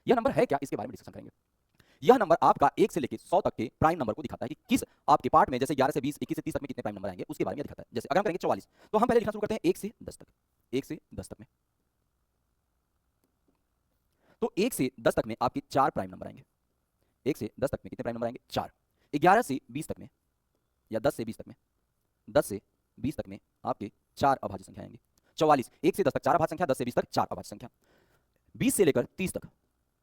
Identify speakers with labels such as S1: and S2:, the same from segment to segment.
S1: यह नंबर है क्या, इसके बारे में डिस्कशन करेंगे। यह नंबर आपका 1 से लेकर 100 तक के प्राइम नंबर को दिखाता है कि किस आपके पार्ट में, जैसे 11 से 20, 21 से 30 तक में कितने प्राइम नंबर आएंगे, उसके बारे में दिखाता है। जैसे अगर हम करेंगे 44, तो हम पहले लिखना शुरू करते हैं 1 से 10 तक। 1 से 10 तक में, तो 1 से 10 तक में आपके 4 प्राइम नंबर आएंगे। 1 से 10 तक में कितने प्राइम नंबर आएंगे? 4। 11 से 20 तक में, या 10 से 20 तक में, 10 से 20 तक में आपके 4 अभाज्य संख्या आएंगी। 44, 1 से 10 तक 4 अभाज्य संख्या, 10 से 20 तक 4 अभाज्य संख्या। 20 से लेकर 30 तक,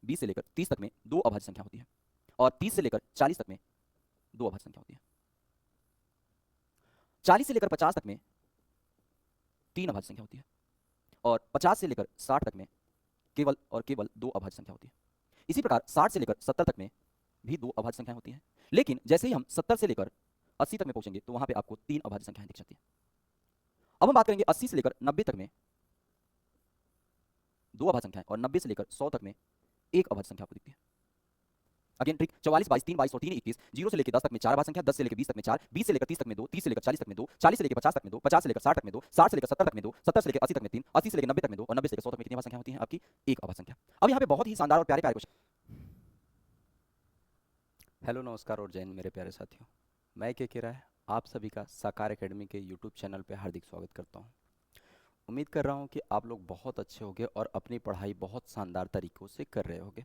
S1: 20 से लेकर 30 तक में 2 अभाज्य संख्या होती है, और 30 से लेकर 40 तक में 2 अभाज्य संख्या होती है। 40 से लेकर 50 तक में 3 अभाज्य संख्या होती है, और 50 से लेकर 60 तक में केवल और केवल 2 अभाज्य संख्या होती है। इसी प्रकार 60 से लेकर 70 तक में भी 2 अभाज्य संख्याएं होती हैं। लेकिन जैसे ही हम 70 से लेकर 80 तक में पहुंचेंगे तो वहां पे आपको 3 अभाज्य संख्याएं दिख जाती हैं। अब हम बात करेंगे 80 से लेकर 90 तक में 2 अभाज्य संख्याएं, और 90 से लेकर 100 तक में 1 अभाज्य संख्या आपको दिखती है। अगेन ट्रिक, 44, 22, 3, 22 और 3, 21, 0 से लेकर 10 तक में 4 अभाज्य संख्या, 10 से लेकर 20 तक में 4, 20 से लेकर 30 तक में 2, 30 से लेकर 40 तक में 2, 40 से लेकर 50 तक में 2, 50 से लेकर 60 तक में 2, 60 से लेकर 70 तक में 2, 70 से लेकर 80 तक में 3, 80 से लेकर 90 तक में 2, और 90 से लेकर 100 तक में कितनी अभाज्य संख्या होती है? आपकी 1 अभाज्य संख्या। अब यहाँ पे बहुत ही शानदार और प्यारे प्यारे क्वेश्चन।
S2: हेलो नमस्कार और जय हिंद मेरे प्यारे साथियों। मैं के राय आप सभी का साकार एकेडमी के यूट्यूब चैनल पे हार्दिक स्वागत करता हूं। उम्मीद कर रहा हूं कि आप लोग बहुत अच्छे होंगे और अपनी पढ़ाई बहुत शानदार तरीकों से कर रहे होंगे।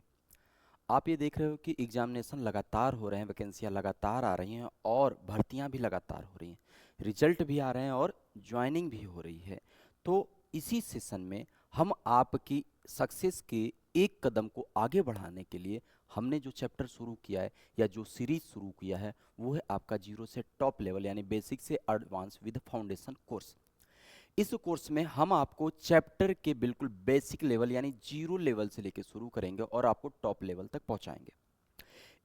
S2: आप ये देख रहे हो कि एग्जामिनेशन लगातार हो रहे हैं, वैकेंसियां लगातार आ रही हैं और भर्तियां भी लगातार हो रही हैं, रिजल्ट भी आ रहे हैं और ज्वाइनिंग भी हो रही है। तो इसी सेशन में हम आपकी सक्सेस के एक कदम को आगे बढ़ाने के लिए हमने जो चैप्टर शुरू किया है या जो सीरीज शुरू किया है वो है आपका जीरो से टॉप लेवल यानी बेसिक से एडवांस विद फाउंडेशन कोर्स। इस कोर्स में हम आपको चैप्टर के बिल्कुल बेसिक लेवल यानी जीरो लेवल से लेकर शुरू करेंगे और आपको टॉप लेवल तक पहुंचाएंगे।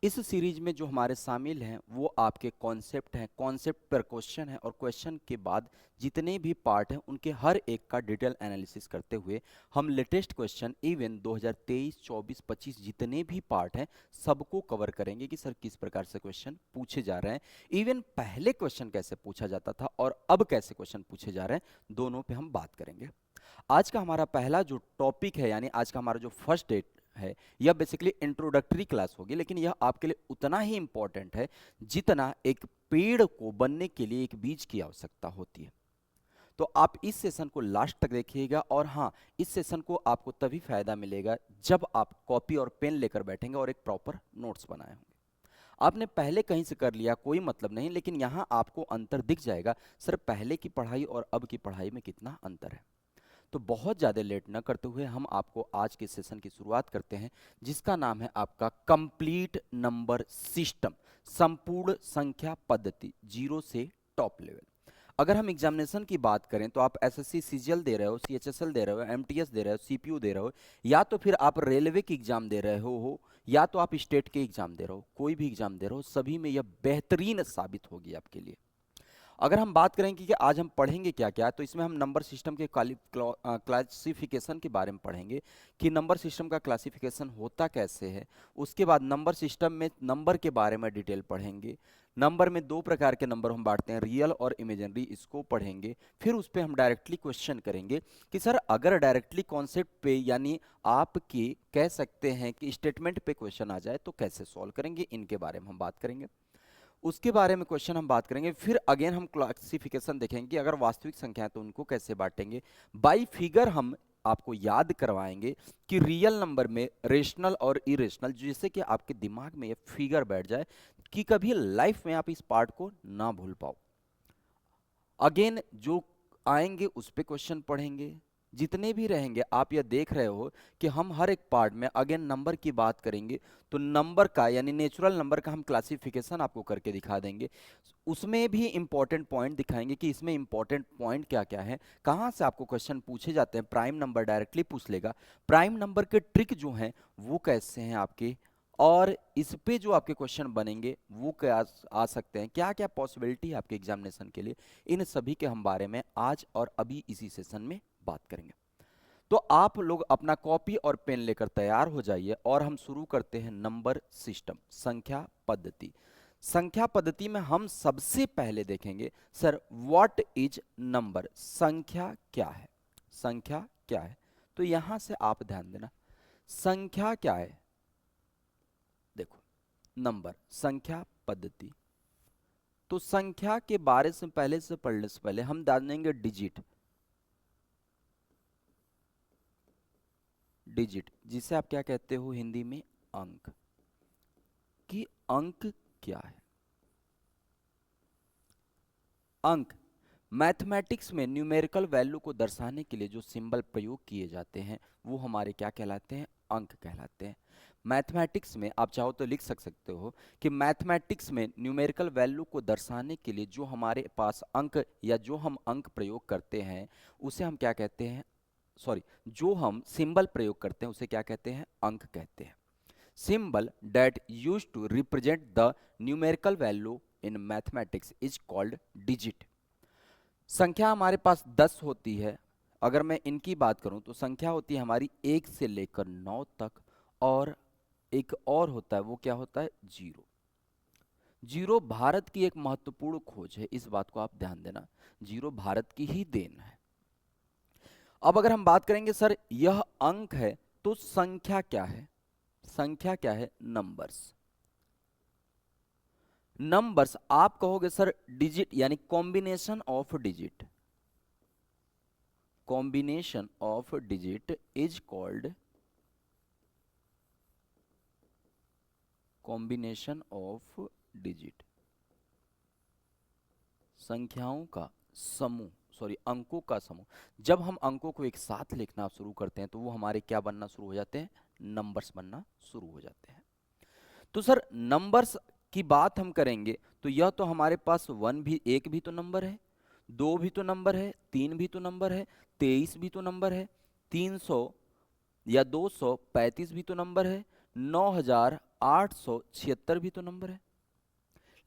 S2: इस सीरीज में जो हमारे शामिल हैं वो आपके कॉन्सेप्ट हैं, कॉन्सेप्ट पर क्वेश्चन है, और क्वेश्चन के बाद जितने भी पार्ट हैं उनके हर एक का डिटेल एनालिसिस करते हुए हम लेटेस्ट क्वेश्चन इवन 2023, 24, 25 जितने भी पार्ट हैं सबको कवर करेंगे कि सर किस प्रकार से क्वेश्चन पूछे जा रहे हैं, इवन पहले क्वेश्चन कैसे पूछा जाता था और अब कैसे क्वेश्चन पूछे जा रहे हैं, दोनों पे हम बात करेंगे। आज का हमारा पहला जो टॉपिक है यानी आज का हमारा जो फर्स्ट डेट है यह बेसिकली इंट्रोडक्टरी क्लास होगी, लेकिन यह आपके लिए उतना ही इंपॉर्टेंट है जितना एक पेड़ को बनने के लिए एक बीज की आवश्यकता होती है। तो आप इस सेशन को लास्ट तक देखिएगा, और हाँ, इस सेशन को आपको तभी फायदा मिलेगा जब आप कॉपी और पेन लेकर बैठेंगे और एक प्रॉपर नोट्स बनाए होंगे। आपने पहले कहीं से कर लिया कोई मतलब नहीं, लेकिन यहाँ आपको अंतर दिख जाएगा, सर पहले की पढ़ाई और अब की पढ़ाई में कितना अंतर है। तो बहुत ज़्यादा लेट न करते हुए हम आपको आज के सेशन की शुरुआत करते हैं, जिसका नाम है आपका कंप्लीट नंबर सिस्टम, संपूर्ण संख्या पद्धति, जीरो से टॉप लेवल। अगर हम एग्जामिनेशन की बात करें तो आप एसएससी सीजीएल दे रहे हो, सीएचएसएल दे रहे हो, एमटीएस दे रहे हो, सीपीयू दे रहे हो, या तो फिर आप रेलवे की एग्जाम दे रहे हो या तो आप स्टेट के एग्जाम दे रहे हो, कोई भी एग्जाम दे रहे हो, सभी में यह बेहतरीन साबित होगी आपके लिए। अगर हम बात करेंगे कि आज हम पढ़ेंगे क्या क्या, तो इसमें हम नंबर सिस्टम के क्लासिफिकेशन के बारे में पढ़ेंगे कि नंबर सिस्टम का क्लासिफिकेशन होता कैसे है। उसके बाद नंबर सिस्टम में नंबर के बारे में डिटेल पढ़ेंगे। नंबर में 2 प्रकार के नंबर हम बांटते हैं, रियल और इमेजिनरी, इसको पढ़ेंगे। फिर उस पर हम डायरेक्टली क्वेश्चन करेंगे कि सर अगर डायरेक्टली कॉन्सेप्ट पे यानी आपके कह सकते हैं कि स्टेटमेंट पे क्वेश्चन आ जाए तो कैसे सॉल्व करेंगे, इनके बारे में हम बात करेंगे। उसके बारे में क्वेश्चन हम बात करेंगे। फिर अगेन हम क्लासिफिकेशन देखेंगे कि अगर वास्तविक संख्या है तो उनको कैसे बांटेंगे। बाई फिगर हम आपको याद करवाएंगे कि रियल नंबर में रेशनल और इरेशनल, जिससे कि आपके दिमाग में ये फिगर बैठ जाए कि कभी लाइफ में आप इस पार्ट को ना भूल पाओ। अगेन जो आएंगे उस पे क्वेश्चन पढ़ेंगे, जितने भी रहेंगे आप यह देख रहे हो कि हम हर एक पार्ट में अगेन नंबर की बात करेंगे, तो नंबर का यानी नेचुरल नंबर का हम क्लासिफिकेशन आपको करके दिखा देंगे। उसमें भी इंपॉर्टेंट पॉइंट दिखाएंगे कि इसमें इंपॉर्टेंट पॉइंट क्या क्या है, कहाँ से आपको क्वेश्चन पूछे जाते हैं। प्राइम नंबर डायरेक्टली पूछ लेगा, प्राइम नंबर के ट्रिक जो हैं वो कैसे हैं आपके, और इस पे जो आपके क्वेश्चन बनेंगे वो क्या आ सकते हैं, क्या क्या पॉसिबिलिटी है आपके एग्जामिनेशन के लिए, इन सभी के हम बारे में आज और अभी इसी सेशन में बात करेंगे। तो आप लोग अपना कॉपी और पेन लेकर तैयार हो जाइए और हम शुरू करते हैं नंबर सिस्टम, संख्या पद्धति। संख्या पद्धति में हम सबसे पहले देखेंगे सर व्हाट इज नंबर, संख्या क्या है, संख्या क्या है। तो यहां से आप ध्यान देना, संख्या क्या है, नंबर, संख्या पद्धति। तो संख्या के बारे से पढ़ने से पहले हम जानेंगे डिजिट। डिजिट जिसे आप क्या कहते हो हिंदी में, अंक। कि अंक क्या है? अंक मैथमेटिक्स में न्यूमेरिकल वैल्यू को दर्शाने के लिए जो सिंबल प्रयोग किए जाते हैं वो हमारे क्या कहलाते हैं? अंक कहलाते हैं। मैथमेटिक्स में आप चाहो तो लिख सकते हो कि मैथमेटिक्स में न्यूमेरिकल वैल्यू को दर्शाने के लिए जो हमारे पास अंक या जो हम अंक प्रयोग करते हैं उसे हम क्या कहते हैं, सॉरी, जो हम सिंबल प्रयोग करते हैं उसे क्या कहते हैं? अंक कहते हैं। Symbol that used to represent the numerical value in mathematics is called digit। संख्या हमारे पास 10 होती है। अगर मैं इनकी बात करूं तो संख्या होती है हमारी 1 से लेकर 9 तक, और एक और होता है, वो क्या होता है? जीरो। जीरो भारत की एक महत्वपूर्ण खोज है, इस बात को आप ध्यान देना। जीरो भारत की ही देन है। अब अगर हम बात करेंगे सर यह अंक है तो संख्या क्या है? संख्या क्या है? नंबर्स। नंबर्स आप कहोगे सर डिजिट यानी combination of digit. Combination of digit is called combination of digit. संख्याओं का समूह, सॉरी अंकों का समूह। जब हम अंकों को एक साथ लिखना शुरू करते हैं तो वो हमारे क्या बनना शुरू हो जाते हैं? नंबर्स बनना शुरू हो जाते हैं। तो सर नंबर्स की बात हम करेंगे तो यह तो हमारे पास एक भी तो नंबर है, 2 भी तो नंबर है, 3 भी तो नंबर है, 23 भी तो नंबर है, 300 या 235 भी तो नंबर है, 9876 भी तो नंबर है।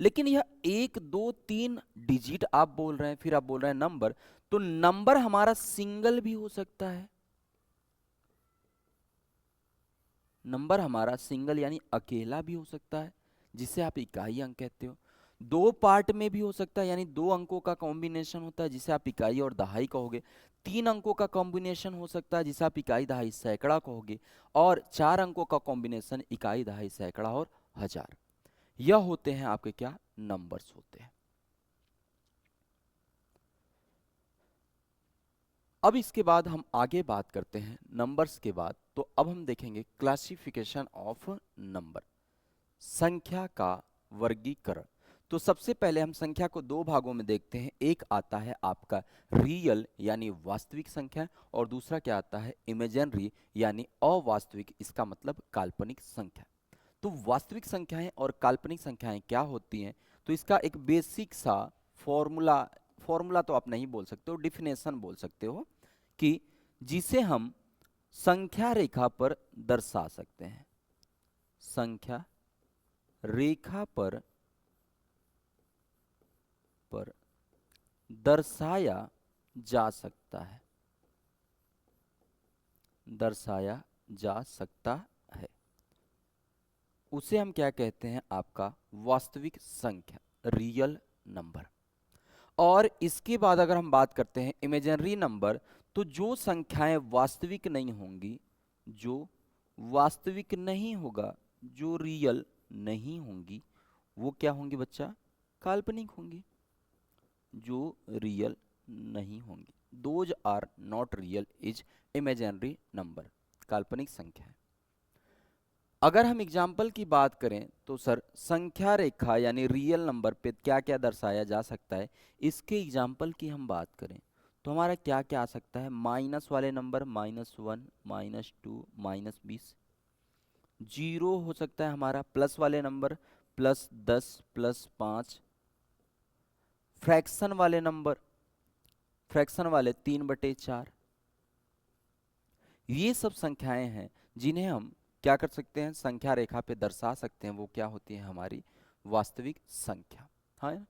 S2: लेकिन यह 1 2 3 डिजिट आप बोल रहे हैं, फिर आप बोल रहे हैं नंबर, तो नंबर हमारा सिंगल भी हो सकता है। नंबर हमारा सिंगल यानी अकेला भी हो सकता है, जिसे आप इकाई अंक कहते हो। 2 पार्ट में भी हो सकता है, यानी 2 अंकों का कॉम्बिनेशन होता है जिसे आप इकाई और दहाई कहोगे। 3 अंकों का कॉम्बिनेशन हो सकता है जिसे आप इकाई दहाई सैकड़ा कहोगे, और 4 अंकों का कॉम्बिनेशन इकाई दहाई सैकड़ा और हजार। यह होते हैं आपके क्या? नंबर्स होते हैं। अब इसके बाद हम आगे बात करते हैं नंबर्स के बाद, तो अब हम देखेंगे क्लासिफिकेशन ऑफ नंबर, संख्या का वर्गीकरण। तो सबसे पहले हम संख्या को 2 भागों में देखते हैं। एक आता है आपका रियल यानी वास्तविक संख्या, और दूसरा क्या आता है? इमेजिनरी यानी अवास्तविक, इसका मतलब काल्पनिक संख्या। तो वास्तविक संख्याएं और काल्पनिक संख्याएं क्या होती हैं? तो इसका एक बेसिक सा फॉर्मूला, फॉर्मूला तो आप नहीं बोल सकते हो, डिफिनेशन बोल सकते हो, कि जिसे हम संख्या रेखा पर दर्शा सकते हैं। संख्या रेखा पर दर्शाया जा सकता है, दर्शाया जा सकता है, उसे हम क्या कहते हैं? आपका वास्तविक संख्या, रियल नंबर। और इसके बाद अगर हम बात करते हैं इमेजिनरी नंबर, तो जो संख्याएं वास्तविक नहीं होंगी, जो वास्तविक नहीं होगा, जो रियल नहीं होंगी, वो क्या होंगी बच्चा? काल्पनिक होंगी। जो रियल नहीं होंगी, those are not real is imaginary number, काल्पनिक संख्या है। अगर हम एग्जाम्पल की बात करें तो सर संख्या रेखा यानी रियल नंबर पे क्या क्या दर्शाया जा सकता है, इसके एग्जाम्पल की हम बात करें तो हमारा क्या क्या आ सकता है? माइनस वाले नंबर -1, -2, -20। जीरो हो सकता है हमारा। प्लस वाले नंबर +10, +5। फ्रैक्शन वाले नंबर, फ्रैक्शन वाले 3/4। ये सब संख्याएं हैं जिन्हें हम क्या कर सकते हैं? संख्या रेखा पे दर्शा सकते हैं। वो क्या होती है? हमारी वास्तविक संख्या। हाँ,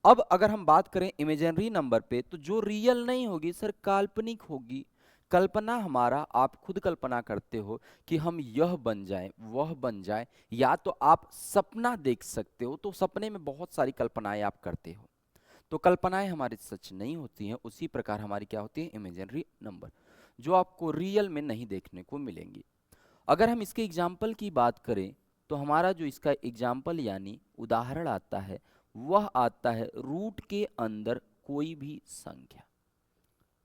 S2: अब अगर हम बात करें इमेजिनरी नंबर पे, तो जो रियल नहीं होगी सर, काल्पनिक होगी। कल्पना हमारा, आप खुद कल्पना करते हो कि हम यह बन जाए, वह बन जाए, या तो आप सपना देख सकते हो, तो सपने में बहुत सारी कल्पनाएं आप करते हो, तो कल्पनाएं हमारी सच नहीं होती हैं। उसी प्रकार हमारी क्या होती है? इमेजिनरी नंबर, जो आपको रियल में नहीं देखने को मिलेंगी। अगर हम इसके एग्जाम्पल की बात करें तो हमारा जो इसका एग्जाम्पल यानी उदाहरण आता है वह आता है रूट के अंदर कोई भी संख्या।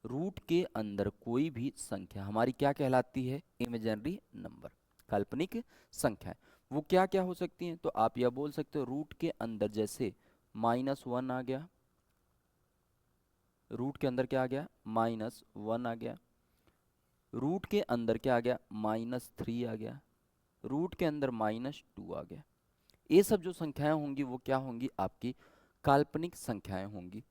S2: रूट के अंदर कोई भी संख्या हमारी क्या कहलाती है? इमेजिनरी नंबर, काल्पनिक संख्या। वो क्या क्या हो सकती हैं? तो आप यह बोल सकते हो रूट के अंदर, जैसे -1 आ गया, रूट के अंदर क्या आ गया? -1 आ गया। रूट के अंदर क्या आ गया? -3 आ गया। रूट के अंदर -2 आ गया। ये सब जो संख्याएं होंगी वो क्या होंगी? आपकी काल्पनिक संख्याएं होंगी।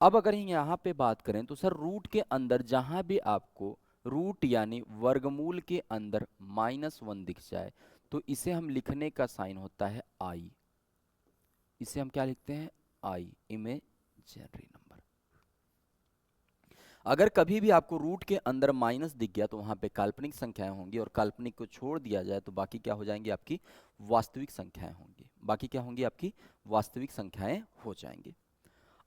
S2: अब अगर हम यहाँ पे बात करें तो सर रूट के अंदर जहां भी आपको रूट यानी वर्गमूल के अंदर -1 दिख जाए तो इसे हम लिखने का साइन होता है आई। इसे हम क्या लिखते हैं? आई, इमेजिनरी नंबर। अगर कभी भी आपको रूट के अंदर माइनस दिख गया तो वहां पे काल्पनिक संख्याएं होंगी, और काल्पनिक को छोड़ दिया जाए तो बाकी क्या हो जाएंगी? आपकी वास्तविक संख्याएं होंगी। बाकी क्या होंगी? आपकी वास्तविक संख्याएं हो जाएंगी।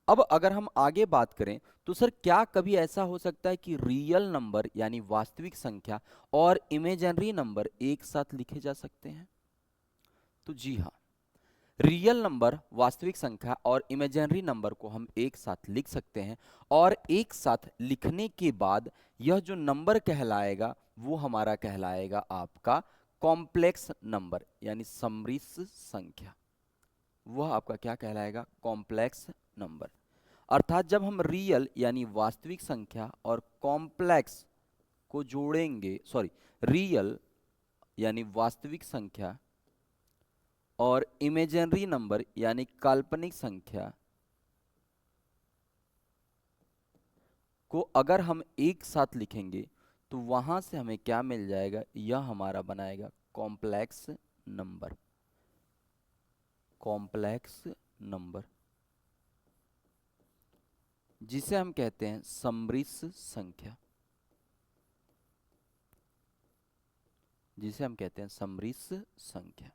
S2: अब अगर हम आगे बात करें तो सर क्या कभी ऐसा हो सकता है कि रियल नंबर यानी वास्तविक संख्या और इमेजिनरी नंबर एक साथ लिखे जा सकते हैं? तो जी हाँ, रियल नंबर, वास्तविक संख्या और इमेजिनरी नंबर को हम एक साथ लिख सकते हैं, और एक साथ लिखने के बाद यह जो नंबर कहलाएगा वो हमारा कहलाएगा आपका कॉम्प्लेक्स नंबर यानी सम्मिश्र संख्या। वह आपका क्या कहलाएगा? Complex number. अर्थात जब हम रियल यानी वास्तविक संख्या और कॉम्प्लेक्स को जोड़ेंगे, सॉरी, रियल यानी वास्तविक संख्या और इमेजिनरी नंबर यानी काल्पनिक संख्या को अगर हम एक साथ लिखेंगे तो वहां से हमें क्या मिल जाएगा? यह हमारा बनाएगा कॉम्प्लेक्स नंबर। कॉम्प्लेक्स नंबर जिसे हम कहते हैं सम्मिश्र संख्या, जिसे हम कहते हैं सम्मिश्र संख्या।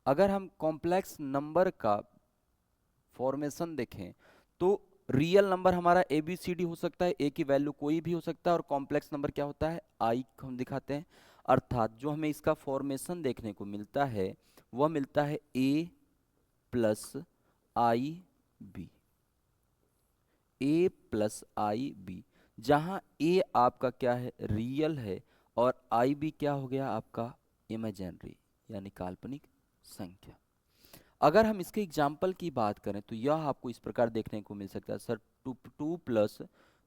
S2: अगर हम कॉम्प्लेक्स नंबर का फॉर्मेशन देखें तो रियल नंबर हमारा ABCD हो सकता है, ए की वैल्यू कोई भी हो सकता है, और कॉम्प्लेक्स नंबर क्या होता है? आई हम दिखाते हैं। अर्थात जो हमें इसका फॉर्मेशन देखने को मिलता है वह मिलता है A + IB, A + IB, जहां A आपका क्या है? रियल है, और IB क्या हो गया? आपका इमेजिनरी यानी काल्पनिक संख्या। अगर हम इसके एग्जाम्पल की बात करें तो यह आपको इस प्रकार देखने को मिल सकता है सर, 2 प्लस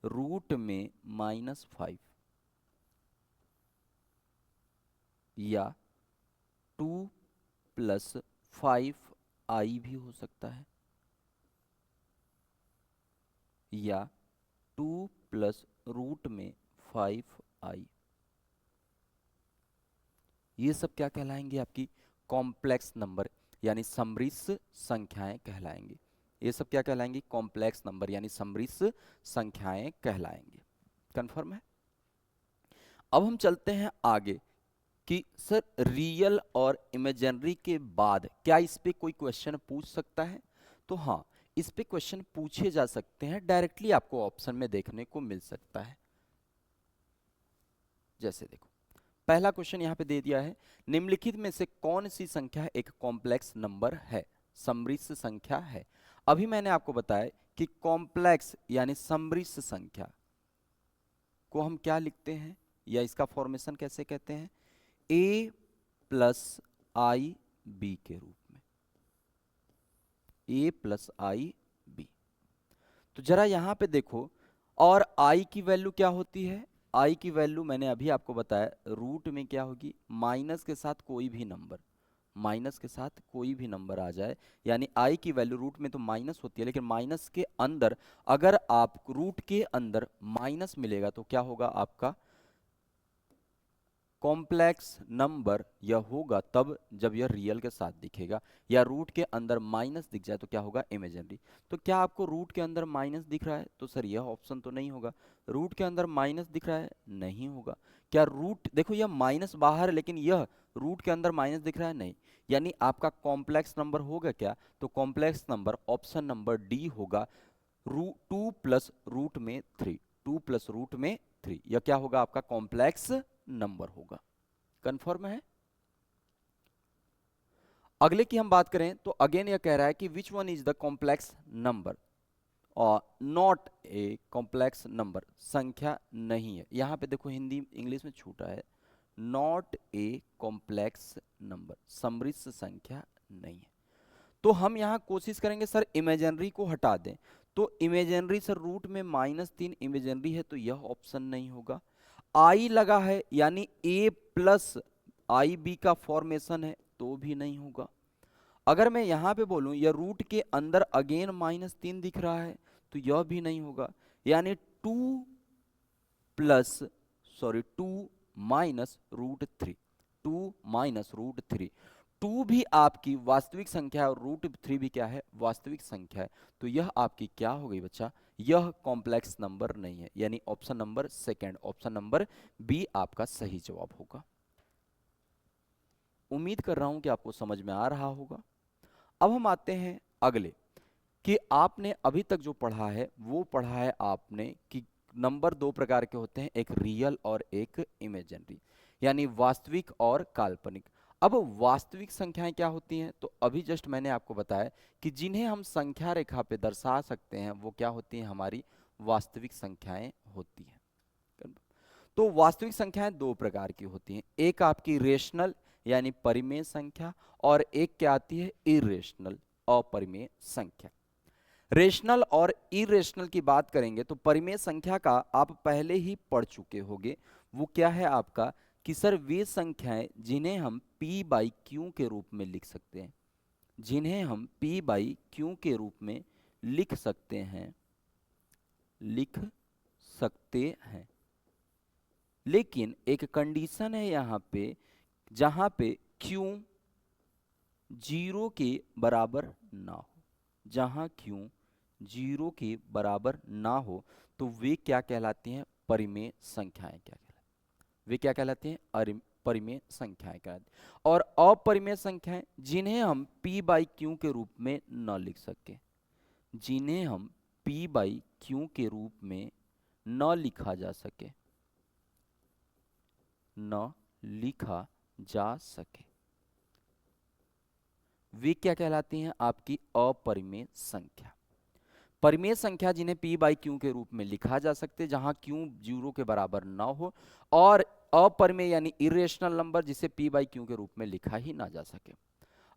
S2: रूट में -5, या 2 + 5i भी हो सकता है, या 2 + रूट में 5i। ये सब क्या कहलाएंगे? आपकी कॉम्प्लेक्स नंबर यानी सम्मिश्र संख्याएं कहलाएंगी। ये सब क्या कहलाएंगी? कॉम्प्लेक्स नंबर यानी सम्मिश्र संख्याएं कहलाएंगी। कंफर्म है? अब हम चलते हैं आगे कि सर रियल और इमेजिनरी के बाद क्या इस पे कोई क्वेश्चन पूछ सकता है? तो हाँ, इस पे क्वेश्चन पूछे जा सकते हैं, डायरेक्टली आपको ऑप्शन में देखने को मिल सकता है। जैसे देखो, पहला क्वेश्चन यहाँ पे दे दिया है, निम्नलिखित में से कौन सी संख्या एक कॉम्प्लेक्स नंबर है, सम्मिश्र संख्या है। अभी मैंने आपको बताया कि कॉम्प्लेक्स यानी सम्मिश्र संख्या को हम क्या लिखते हैं या इसका फॉर्मेशन कैसे कहते हैं? A + IB के रूप में, A + IB। तो जरा यहां पे देखो, और I की वैल्यू क्या होती है? I की वैल्यू मैंने अभी आपको बताया रूट में क्या होगी? माइनस के साथ कोई भी नंबर, माइनस के साथ कोई भी नंबर आ जाए, यानी I की वैल्यू रूट में तो माइनस होती है, लेकिन माइनस के अंदर अगर आप रूट के अंदर माइनस मिलेगा तो क्या होगा? आपका कॉम्प्लेक्स नंबर यह होगा तब जब यह रियल के साथ दिखेगा, या रूट के अंदर माइनस दिख जाए तो क्या होगा? इमेजिनरी। तो क्या आपको रूट के अंदर माइनस दिख रहा है? तो सर यह ऑप्शन तो नहीं होगा। रूट के अंदर माइनस दिख रहा है? नहीं होगा। क्या रूट, देखो यह माइनस बाहर है लेकिन यह रूट के अंदर माइनस दिख रहा है? नहीं। यानी आपका कॉम्प्लेक्स नंबर होगा क्या? तो complex number option number D होगा, 2 + रूट में 3, 2 + रूट में 3, यह क्या होगा? आपका कॉम्प्लेक्स नंबर होगा। कंफर्म है? अगले की हम बात करें तो अगेन यह कह रहा है कि which one is the complex number और नॉट ए कॉम्प्लेक्स नंबर, संख्या नहीं है। यहां पे देखो हिंदी इंग्लिश में छूटा है, नॉट ए कॉम्प्लेक्स नंबर, समृद्ध संख्या नहीं है। तो हम यहां कोशिश करेंगे सर इमेजिनरी को हटा दें, तो इमेजिनरी सर रूट में -3 इमेजिनरी है तो यह ऑप्शन नहीं होगा। आई लगा है यानी ए प्लस आई बी का फॉर्मेशन है तो भी नहीं होगा। अगर मैं यहां पे बोलूं या रूट के अंदर अगेन -3 दिख रहा है तो यह भी नहीं होगा, यानी 2 plus two minus root three, 2 minus root three, 2 भी आपकी वास्तविक संख्या है और रूट 3 भी क्या है, वास्तविक संख्या है। तो यह आपकी क्या हो गई बच्चा, यह कॉम्प्लेक्स नंबर नहीं है, यानी option number second, option number B आपका सही जवाब होगा। उम्मीद कर रहा हूं कि आपको समझ में आ रहा होगा। अब हम आते हैं अगले कि आपने अभी तक जो पढ़ा है वो पढ़ा है आपने कि नंबर दो प्रकार के होते हैं, एक रियल और एक इमेजिनरी, यानी वास्तविक और काल्पनिक। अब वास्तविक संख्याएं क्या होती हैं, तो अभी जस्ट मैंने आपको बताया कि जिन्हें हम संख्या रेखा पे दर्शा सकते हैं वो क्या होती हैं, हमारी वास्तविक संख्याएं होती हैं। तो वास्तविक संख्याएं दो प्रकार की होती हैं, एक आपकी रेशनल यानी परिमेय संख्या और एक क्या आती है, इरेशनल अपरिमेय संख्या। रेशनल और इरेशनल की बात करेंगे तो परिमेय संख्या का आप पहले ही पढ़ चुके होंगे, वो क्या है आपका कि सर वे संख्याएं जिन्हें हम p बाई क्यू के रूप में लिख सकते हैं, जिन्हें हम p बाई क्यू के रूप में लिख सकते हैं, लेकिन एक कंडीशन है यहाँ पे, जहां पे q 0 के बराबर ना हो, जहां q 0 के बराबर ना हो तो वे क्या कहलाती हैं, परिमेय संख्याएं क्या कहलाती, वे क्या कहलाती हैं, परिमेय संख्याएं कहलाती हैं। और अपरिमेय संख्याएं जिन्हें हम p बाई क्यू के रूप में न लिख सके, जिन्हें हम p बाई क्यू के रूप में न लिखा जा सके, न लिखा जा सके, वे क्या कहलाती हैं, आपकी अपरिमेय संख्या। परिमेय संख्या जिन्हें p बाई क्यू के रूप में लिखा जा सकते, जहां q 0 के बराबर ना हो, और अपरिमेय यानी इरेशनल नंबर जिसे p बाई क्यू के रूप में लिखा ही ना जा सके।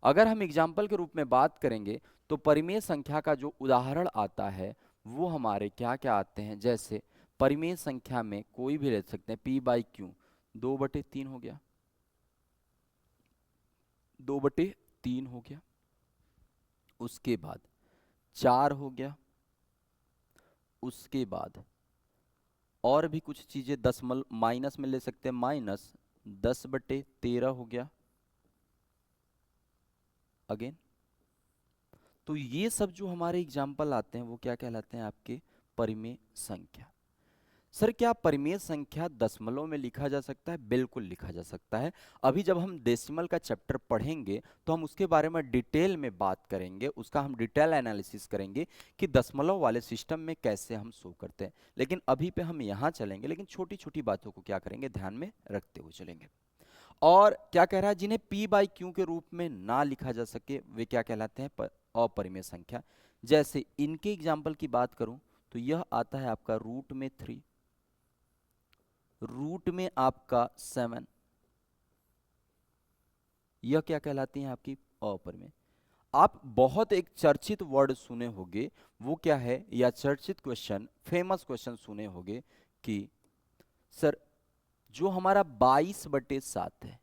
S2: अगर हम एग्जाम्पल के रूप में बात करेंगे तो परिमेय संख्या का जो उदाहरण आता है वो हमारे क्या क्या आते हैं, जैसे परिमेय संख्या में कोई भी ले सकते हैं, p बाई क्यू 2/3 हो गया, 2/3 हो गया, उसके बाद 4 हो गया, उसके बाद और भी कुछ चीजें दशमलव माइनस में ले सकते हैं, -10/13 हो गया अगेन। तो ये सब जो हमारे एग्जाम्पल आते हैं वो क्या कहलाते हैं, आपके परिमेय संख्या। सर क्या परिमेय संख्या दशमलव में लिखा जा सकता है, बिल्कुल लिखा जा सकता है। अभी जब हम डेसिमल का चैप्टर पढ़ेंगे तो हम उसके बारे में डिटेल में बात करेंगे, उसका हम डिटेल एनालिसिस करेंगे कि दशमलव वाले सिस्टम में कैसे हम शो करते हैं। लेकिन अभी पे हम यहाँ चलेंगे, लेकिन छोटी छोटी बातों को क्या करेंगे, ध्यान में रखते हुए चलेंगे। और क्या कह रहा है, जिन्हें p बाई क्यू के रूप में ना लिखा जा सके वे क्या कहलाते हैं, अपरिमेय संख्या। जैसे इनके एग्जाम्पल की बात करूं तो यह आता है आपका रूट में 3, रूट में आपका 7, यह क्या कहलाती हैं, आपकी अपरिमेय। आप बहुत एक चर्चित वर्ड सुने होंगे, वो क्या है, या चर्चित क्वेश्चन, फेमस क्वेश्चन सुने होंगे कि सर जो हमारा 22/7 है,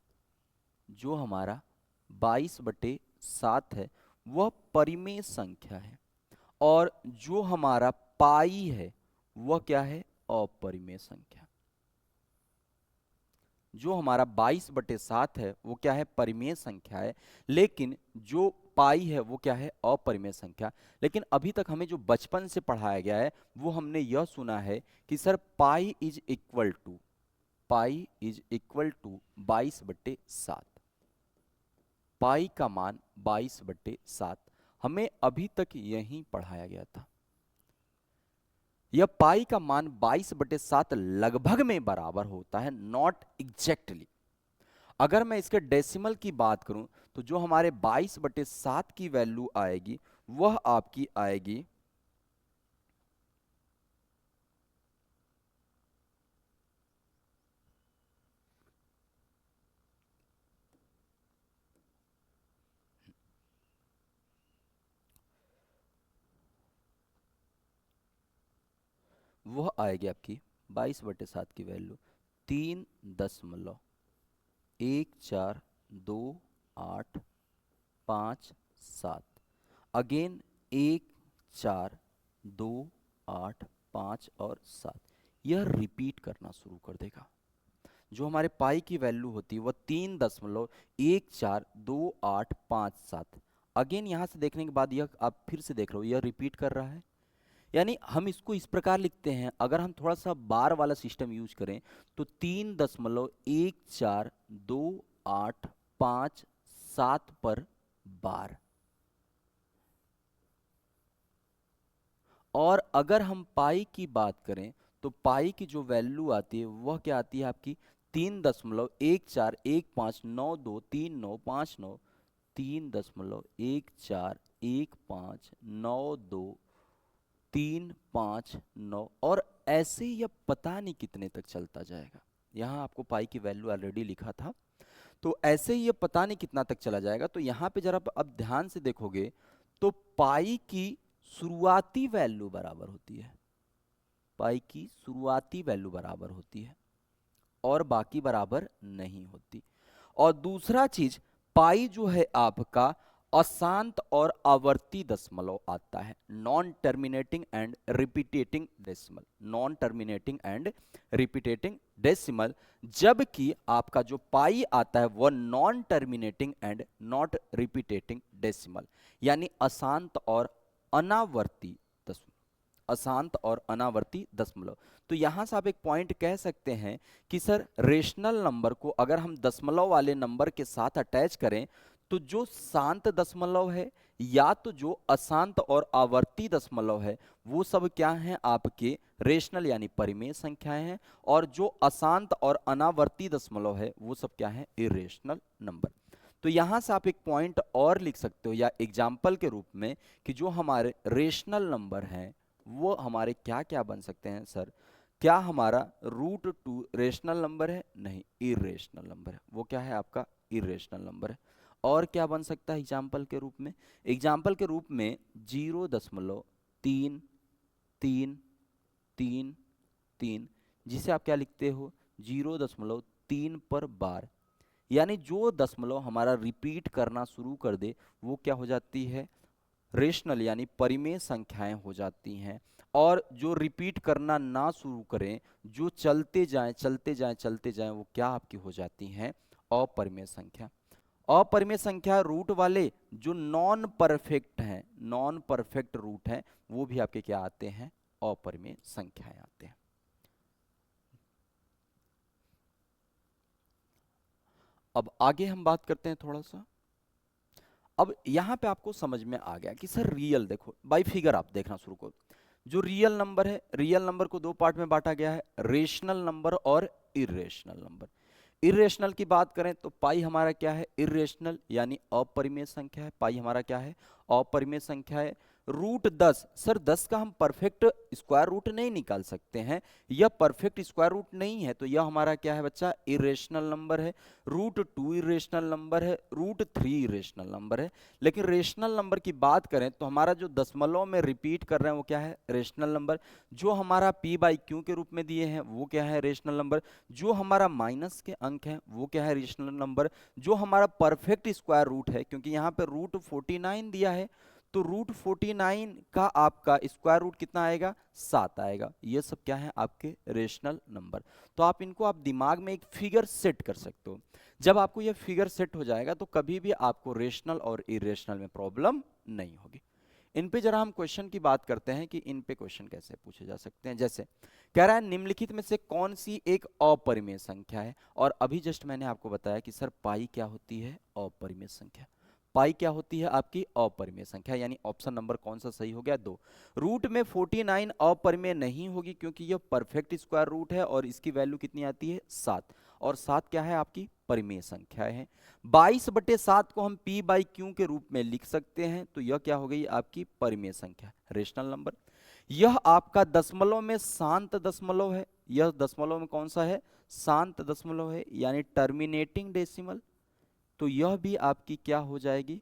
S2: जो हमारा 22/7 है वह परिमेय संख्या है, और जो हमारा पाई है वह क्या है, अपरिमेय संख्या। जो हमारा 22/7 है वो क्या है, परिमेय संख्या है, लेकिन जो पाई है वो क्या है, अपरिमेय संख्या। लेकिन अभी तक हमें जो बचपन से पढ़ाया गया है वो हमने यह सुना है कि sir pi is equal to 22/7, pi का मान 22/7, हमें अभी तक यही पढ़ाया गया था। यह पाई का मान 22/7 लगभग में बराबर होता है, नॉट एग्जैक्टली। अगर मैं इसके डेसिमल की बात करूं तो जो हमारे 22/7 की वैल्यू आएगी वह आपकी आएगी 22/7 की वैल्यू 3.142857। अगेन 1 4 2 8 5 और 7 यह रिपीट करना शुरू कर देगा। जो हमारे पाई की वैल्यू होती है वह 3.142857। अगेन यहां से देखने के बाद यह आप फिर से देख रहे हो यह रिपीट कर रहा है। यानी हम इसको इस प्रकार लिखते हैं, अगर हम थोड़ा सा बार वाला सिस्टम यूज करें तो 3.142857 पर बार। और अगर हम पाई की बात करें तो पाई की जो वैल्यू आती है वह क्या आती है आपकी 3.1415923959। 3.14159239 और ऐसे ही अब पता नहीं कितने तक चलता जाएगा। यहाँ आपको पाई की वैल्यू ऑलरेडी लिखा था, तो ऐसे ही ये पता नहीं कितना तक चला जाएगा। तो यहाँ पे जरा अब ध्यान से देखोगे तो पाई की शुरुआती वैल्यू बराबर होती है, पाई की शुरुआती वैल्यू बराबर होती है और बाकी बराबर नहीं होती। और दूसरा चीज, पाई जो है आपका अशांत और आवर्ती दशमलव आता है, non terminating and repeating decimal, non terminating and repeating decimal. जबकि आपका जो पाई आता है वह non terminating and not repeating decimal, यानी अशांत और अनावर्ती दशमलव, अशांत और अनावर्ती दशमलव। तो यहां से आप एक पॉइंट कह सकते हैं कि सर रेशनल नंबर को अगर हम दशमलव वाले नंबर के साथ अटैच करें तो जो शांत दशमलव है या तो जो अशांत और आवर्ती दशमलव है वो सब क्या हैं आपके रेशनल यानी परिमेय संख्याएं हैं, और जो अशांत और अनावर्ती दशमलव है वो सब क्या है इरेशनल नंबर। तो यहां से आप एक पॉइंट और लिख सकते हो या एग्जाम्पल के रूप में कि जो हमारे रेशनल नंबर हैं वो हमारे क्या क्या बन सकते हैं सर। क्या हमारा √2 रेशनल नंबर है? नहीं, इरेशनल नंबर है। वो क्या है आपका इरेशनल नंबर है। और क्या बन सकता है एग्जाम्पल के रूप में? एग्जाम्पल के रूप में 0.3333, जिसे आप क्या लिखते हो 0.3 पर बार। यानी जो दशमलव हमारा रिपीट करना शुरू कर दे वो क्या हो जाती है रेशनल यानी परिमेय संख्याएं हो जाती हैं। और जो रिपीट करना ना शुरू करें, जो चलते जाएं चलते जाएं चलते जाएं, वो क्या आपकी हो जाती हैं अपरिमेय संख्या। अपरिमेय संख्या रूट वाले जो नॉन परफेक्ट हैं, नॉन परफेक्ट रूट हैं, वो भी आपके क्या आते हैं अपरिमेय संख्याएं आते हैं। अब आगे हम बात करते हैं थोड़ा सा। अब यहां पे आपको समझ में आ गया कि सर रियल, देखो बाई फिगर आप देखना शुरू करो। जो रियल नंबर है, रियल नंबर को दो पार्ट में बांटा गया है, रेशनल नंबर और इरेशनल नंबर। इरेशनल की बात करें तो पाई हमारा क्या है इरेशनल यानी अपरिमेय संख्या है। पाई हमारा क्या है अपरिमेय संख्या है। √10, सर 10 का हम परफेक्ट स्क्वायर रूट नहीं निकाल सकते हैं, यह परफेक्ट स्क्वायर रूट नहीं है, तो यह हमारा क्या है बच्चा इरेशनल नंबर है। √2 इरेशनल नंबर है, √3 इरेशनल नंबर है। लेकिन रेशनल नंबर की बात करें तो हमारा जो दशमलव में रिपीट कर रहे हैं वो क्या है रेशनल नंबर। जो हमारा p/q के रूप में दिए हैं वो क्या है रेशनल नंबर। जो हमारा माइनस के अंक हैं वो क्या है रेशनल नंबर। जो हमारा परफेक्ट स्क्वायर रूट है, क्योंकि यहाँ पे √49 दिया है, तो √49 का आपका स्क्वायर रूट कितना आएगा 7 आएगा। ये सब क्या है आपके रेशनल नंबर। तो आप इनको आप दिमाग में एक फिगर सेट कर सकते हो। जब आपको ये फिगर सेट हो जाएगा तो कभी भी आपको रेशनल और इरेशनल में प्रॉब्लम नहीं होगी। इन पे जरा हम क्वेश्चन की बात करते हैं कि इन पे क्वेश्चन कैसे पूछे जा सकते हैं। जैसे कह रहा है निम्नलिखित में से कौन सी एक अपरिमेय संख्या है, और अभी जस्ट मैंने आपको बताया कि सर पाई क्या होती है अपरिमेय संख्या। पाई क्या होती है आपकी अपरिमेय संख्या, यानी ऑप्शन नंबर कौन सा सही हो गया 2। रूट में 49 अपरिमेय नहीं होगी क्योंकि यह परफेक्ट स्क्वायर रूट है और इसकी वैल्यू कितनी आती है 7। और 7 क्या है आपकी परिमेय संख्या है। 22/7 को हम पी बाई क्यू के रूप में लिख सकते हैं, तो यह क्या हो गई आपकी परिमेय संख्या, रेशनल नंबर। यह आपका दशमलव में शांत दशमलव है, यह दशमलव में कौन सा है, शांत दशमलव है, यानी टर्मिनेटिंग डेसिमल, तो यह भी आपकी क्या हो जाएगी,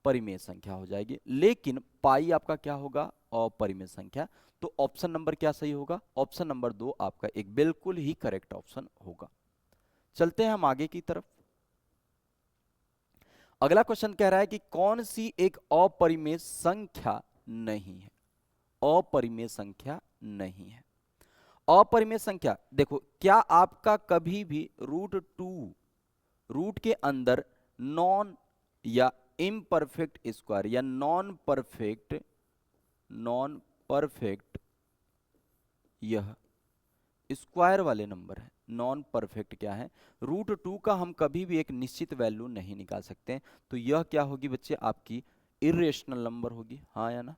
S2: परिमेय संख्या हो जाएगी। लेकिन पाई आपका क्या होगा, अपरिमेय संख्या। तो ऑप्शन नंबर क्या सही होगा, ऑप्शन नंबर 2 आपका एक बिल्कुल ही करेक्ट ऑप्शन होगा। चलते हैं हम आगे की तरफ। अगला क्वेश्चन कह रहा है कि कौन सी एक अपरिमेय संख्या नहीं है, अपरिमेय संख्या नहीं है। अपरिमेय संख्या देखो, क्या आपका कभी भी रूट के अंदर नॉन या इम्परफेक्ट स्क्वायर या नॉन परफेक्ट यह स्क्वायर वाले नंबर है, नॉन परफेक्ट क्या है, √2 का हम कभी भी एक निश्चित वैल्यू नहीं निकाल सकते हैं, तो यह क्या होगी बच्चे आपकी इरेशनल नंबर होगी, हाँ या ना।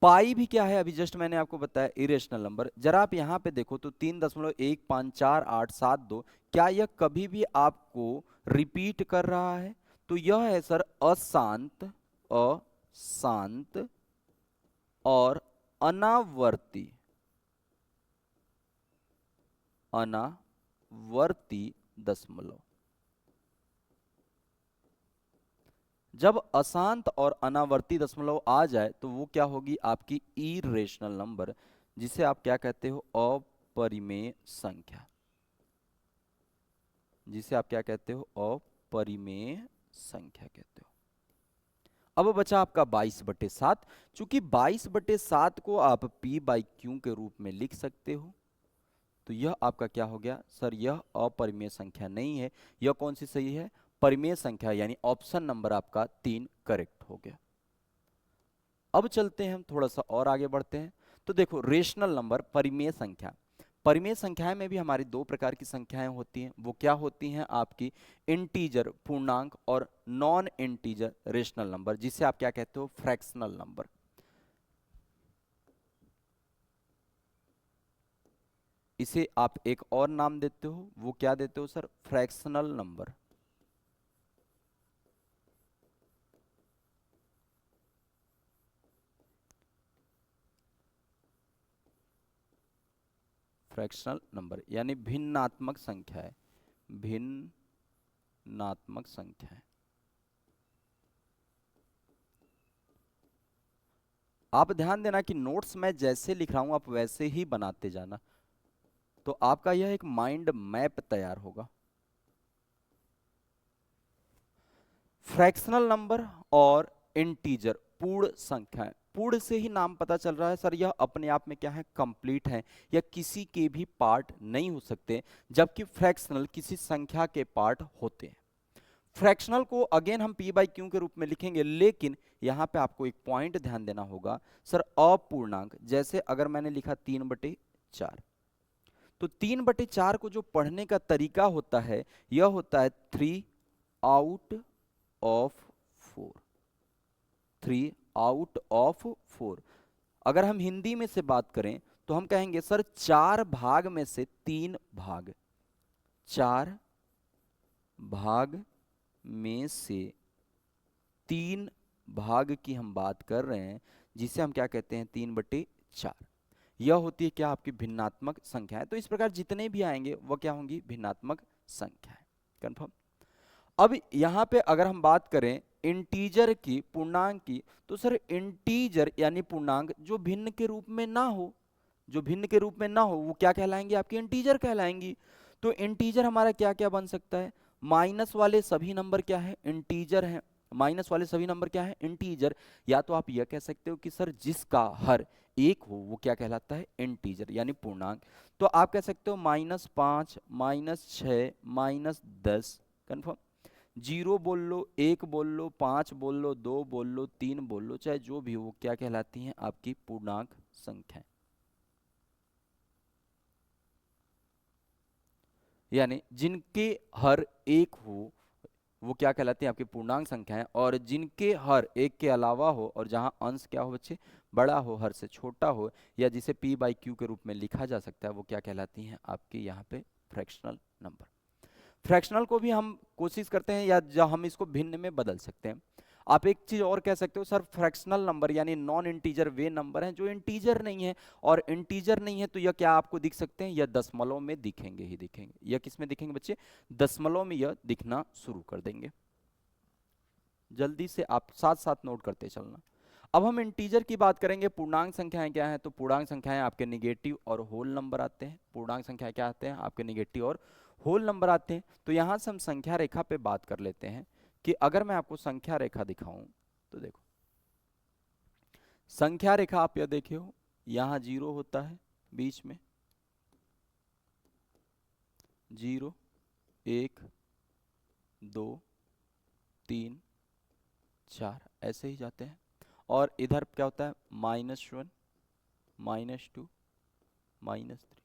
S2: पाई भी क्या है, अभी जस्ट मैंने आपको बताया इरेशनल नंबर। जरा आप यहां पे देखो तो 3.15487 क्या यह कभी भी आपको रिपीट कर रहा है, तो यह है सर अशांत, अशांत और अनावर्ती, अनावर्ती दशमलव। जब अशांत और अनावर्ती दशमलव आ जाए तो वो क्या होगी आपकी इरेशनल नंबर, जिसे आप क्या कहते हो, अपरिमेय संख्या, जिसे आप क्या कहते हो, अपरिमेय संख्या कहते हो। अब बचा आपका 22/7। चूंकि 22/7 को आप पी बाई क्यू के रूप में लिख सकते हो, तो यह आपका क्या हो गया सर, यह अपरिमेय संख्या नहीं है। यह कौन सी सही है, परिमेय संख्या, यानी ऑप्शन नंबर आपका 3 करेक्ट हो गया। अब चलते हैं हम थोड़ा सा और आगे बढ़ते हैं। तो देखो रेशनल नंबर, परिमेय संख्या, परिमेय संख्याएं में भी हमारी दो प्रकार की संख्याएं होती हैं। वो क्या होती हैं आपकी, इंटीजर पूर्णांक और नॉन इंटीजर रेशनल नंबर, जिसे आप क्या कहते हो, फ्रैक्शनल नंबर। इसे आप एक और नाम देते हो, वो क्या देते हो sir, fractional number. Fractional number यानी भिन्नात्मक संख्या है, भिन्नात्मक संख्या है। आप ध्यान देना कि नोट्स मैं जैसे लिख रहा हूं आप वैसे ही बनाते जाना, तो आपका यह एक माइंड मैप तैयार होगा। फ्रैक्शनल नंबर और इंटीजर पूर्ण संख्याएं, पूर्ण से ही नाम पता चल रहा है सर, यह अपने आप में क्या है, कंप्लीट है, या किसी के भी पार्ट नहीं हो सकते, जबकि फ्रैक्शनल किसी संख्या के पार्ट होते हैं। फ्रैक्शनल को अगेन हम पी बाई क्यू के रूप में लिखेंगे, लेकिन यहां पे आपको एक पॉइंट ध्यान देना होगा सर, अपूर्णांक, जैसे अगर मैंने लिखा 3/4, तो 3/4 को जो पढ़ने का तरीका होता है, यह होता है 3/4, 3/4। अगर हम हिंदी में से बात करें तो हम कहेंगे सर 4 भाग में से 3 भाग, 4 भाग में से 3 भाग की हम बात कर रहे हैं, जिसे हम क्या कहते हैं, 3/4। यह होती है क्या, आपकी भिन्नात्मक संख्या है। तो इस प्रकार जितने भी आएंगे वह क्या होंगी, भिन्नात्मक संख्या है। कंफर्म। अब यहां पे अगर हम बात करें इंटीजर की, पूर्णांक की, तो सर इंटीजर यानी पूर्णांक जो भिन्न के रूप में ना हो, जो भिन्न के रूप में ना हो, वो क्या कहलाएंगी, आपकी इंटीजर कहलाएंगी। तो इंटीजर हमारा क्या क्या बन सकता है, माइनस वाले सभी नंबर क्या है, इंटीजर है, माइनस वाले सभी नंबर क्या है, इंटीजर। या तो आप यह कह सकते हो कि सर जिसका हर एक हो वो क्या कहलाता है, इंटीजर यानी पूर्णांक। तो आप कह सकते हो -5, -6, -10। कन्फर्म। 0 बोल लो, 1 बोल लो, 5 बोल लो, 2 बोल लो, 3 बोल लो, चाहे जो भी हो, वो क्या कहलाती हैं, आपकी पूर्णांक संख्या। यानी जिनके हर एक हो वो क्या कहलाती हैं? आपकी पूर्णांक संख्याएं। और जिनके हर एक के अलावा हो और जहां अंश क्या हो बच्चे? बड़ा हो, हर से छोटा हो, या जिसे p बाई क्यू के रूप में लिखा जा सकता है, वो क्या कहलाती हैं? आपकी यहाँ पे फ्रैक्शनल नंबर। फ्रैक्शनल को भी हम कोशिश करते हैं या हम इसको भिन्न में बदल सकते हैं। आप एक चीज और कह सकते हो सर, फ्रैक्शनल नंबर यानी नॉन इंटीजर वे नंबर हैं जो इंटीजर नहीं है, और इंटीजर नहीं है तो यह क्या आपको दिख सकते हैं? यह दशमलव में दिखेंगे ही दिखेंगे। यह किस में दिखेंगे बच्चे? दशमलव में यह दिखना शुरू कर देंगे। जल्दी से आप साथ साथ नोट करते चलना। अब हम इंटीजर की बात करेंगे। पूर्णांक संख्याएं क्या हैं? तो पूर्णांक संख्याएं आपके निगेटिव और होल नंबर आते हैं। पूर्णांक संख्याएं क्या आते हैं? आपके निगेटिव और होल नंबर आते हैं। तो यहां से हम संख्या रेखा पे बात कर लेते हैं कि अगर मैं आपको संख्या रेखा दिखाऊं तो देखो, संख्या रेखा आप यह देखियो, यहां 0 होता है बीच में, 0 1 2 3 4 ऐसे ही जाते हैं। और इधर क्या होता है? -1 -2 -3।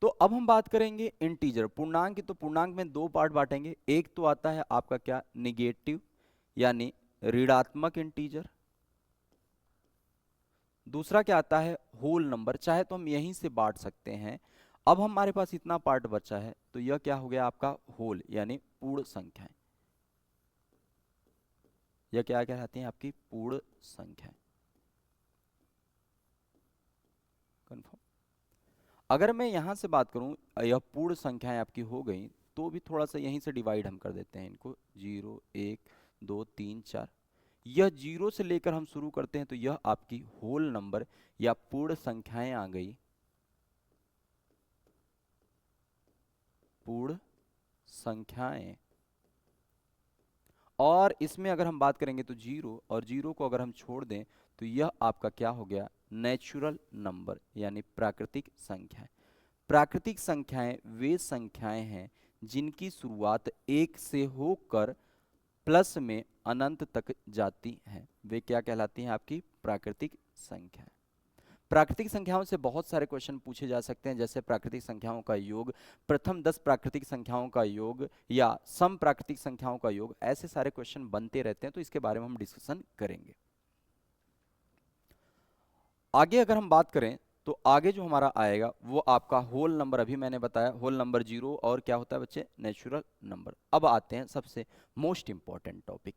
S2: तो अब हम बात करेंगे इंटीजर पूर्णांक की। तो पूर्णांक में दो पार्ट बांटेंगे। एक तो आता है आपका क्या? निगेटिव यानी ऋणात्मक इंटीजर। दूसरा क्या आता है? Whole number. चाहे तो हम यहीं से बांट सकते हैं। अब हमारे पास इतना पार्ट बचा है, तो यह क्या हो गया आपका? होल यानी पूर्ण संख्याएं। यह क्या कहलाती हैं? आपकी पूर्ण संख्याएं। कंफर्म। अगर मैं यहां से बात करूं, यह पूर्ण संख्याएं आपकी हो गई, तो भी थोड़ा सा यहीं से डिवाइड हम कर देते हैं इनको। 0 1 2 3 4। यह 0 से लेकर हम शुरू करते हैं, तो यह आपकी होल नंबर या पूर्ण संख्याएं आ गई। पूर्ण संख्याएं। और इसमें अगर हम बात करेंगे तो 0 और 0 को अगर हम छोड़ दें, तो यह आपका क्या हो गया? नेचुरल नंबर यानी प्राकृतिक संख्याएं। प्राकृतिक संख्याएं वे संख्याएं हैं जिनकी शुरुआत 1 से होकर प्लस में अनंत तक जाती हैं। वे क्या कहलाती हैं? आपकी प्राकृतिक संख्याएं। प्राकृतिक संख्याओं से बहुत सारे क्वेश्चन पूछे जा सकते हैं, जैसे प्राकृतिक संख्याओं का योग, प्रथम 10 प्राकृतिक संख्याओं का योग, या सम प्राकृतिक संख्याओं का योग। ऐसे सारे क्वेश्चन बनते रहते हैं, तो इसके बारे में हम डिस्कशन करेंगे। आगे अगर हम बात करें तो आगे जो हमारा आएगा वो आपका होल नंबर। अभी मैंने बताया होल नंबर 0 और क्या होता है बच्चे? Natural number. अब आते हैं सबसे मोस्ट इंपॉर्टेंट टॉपिक।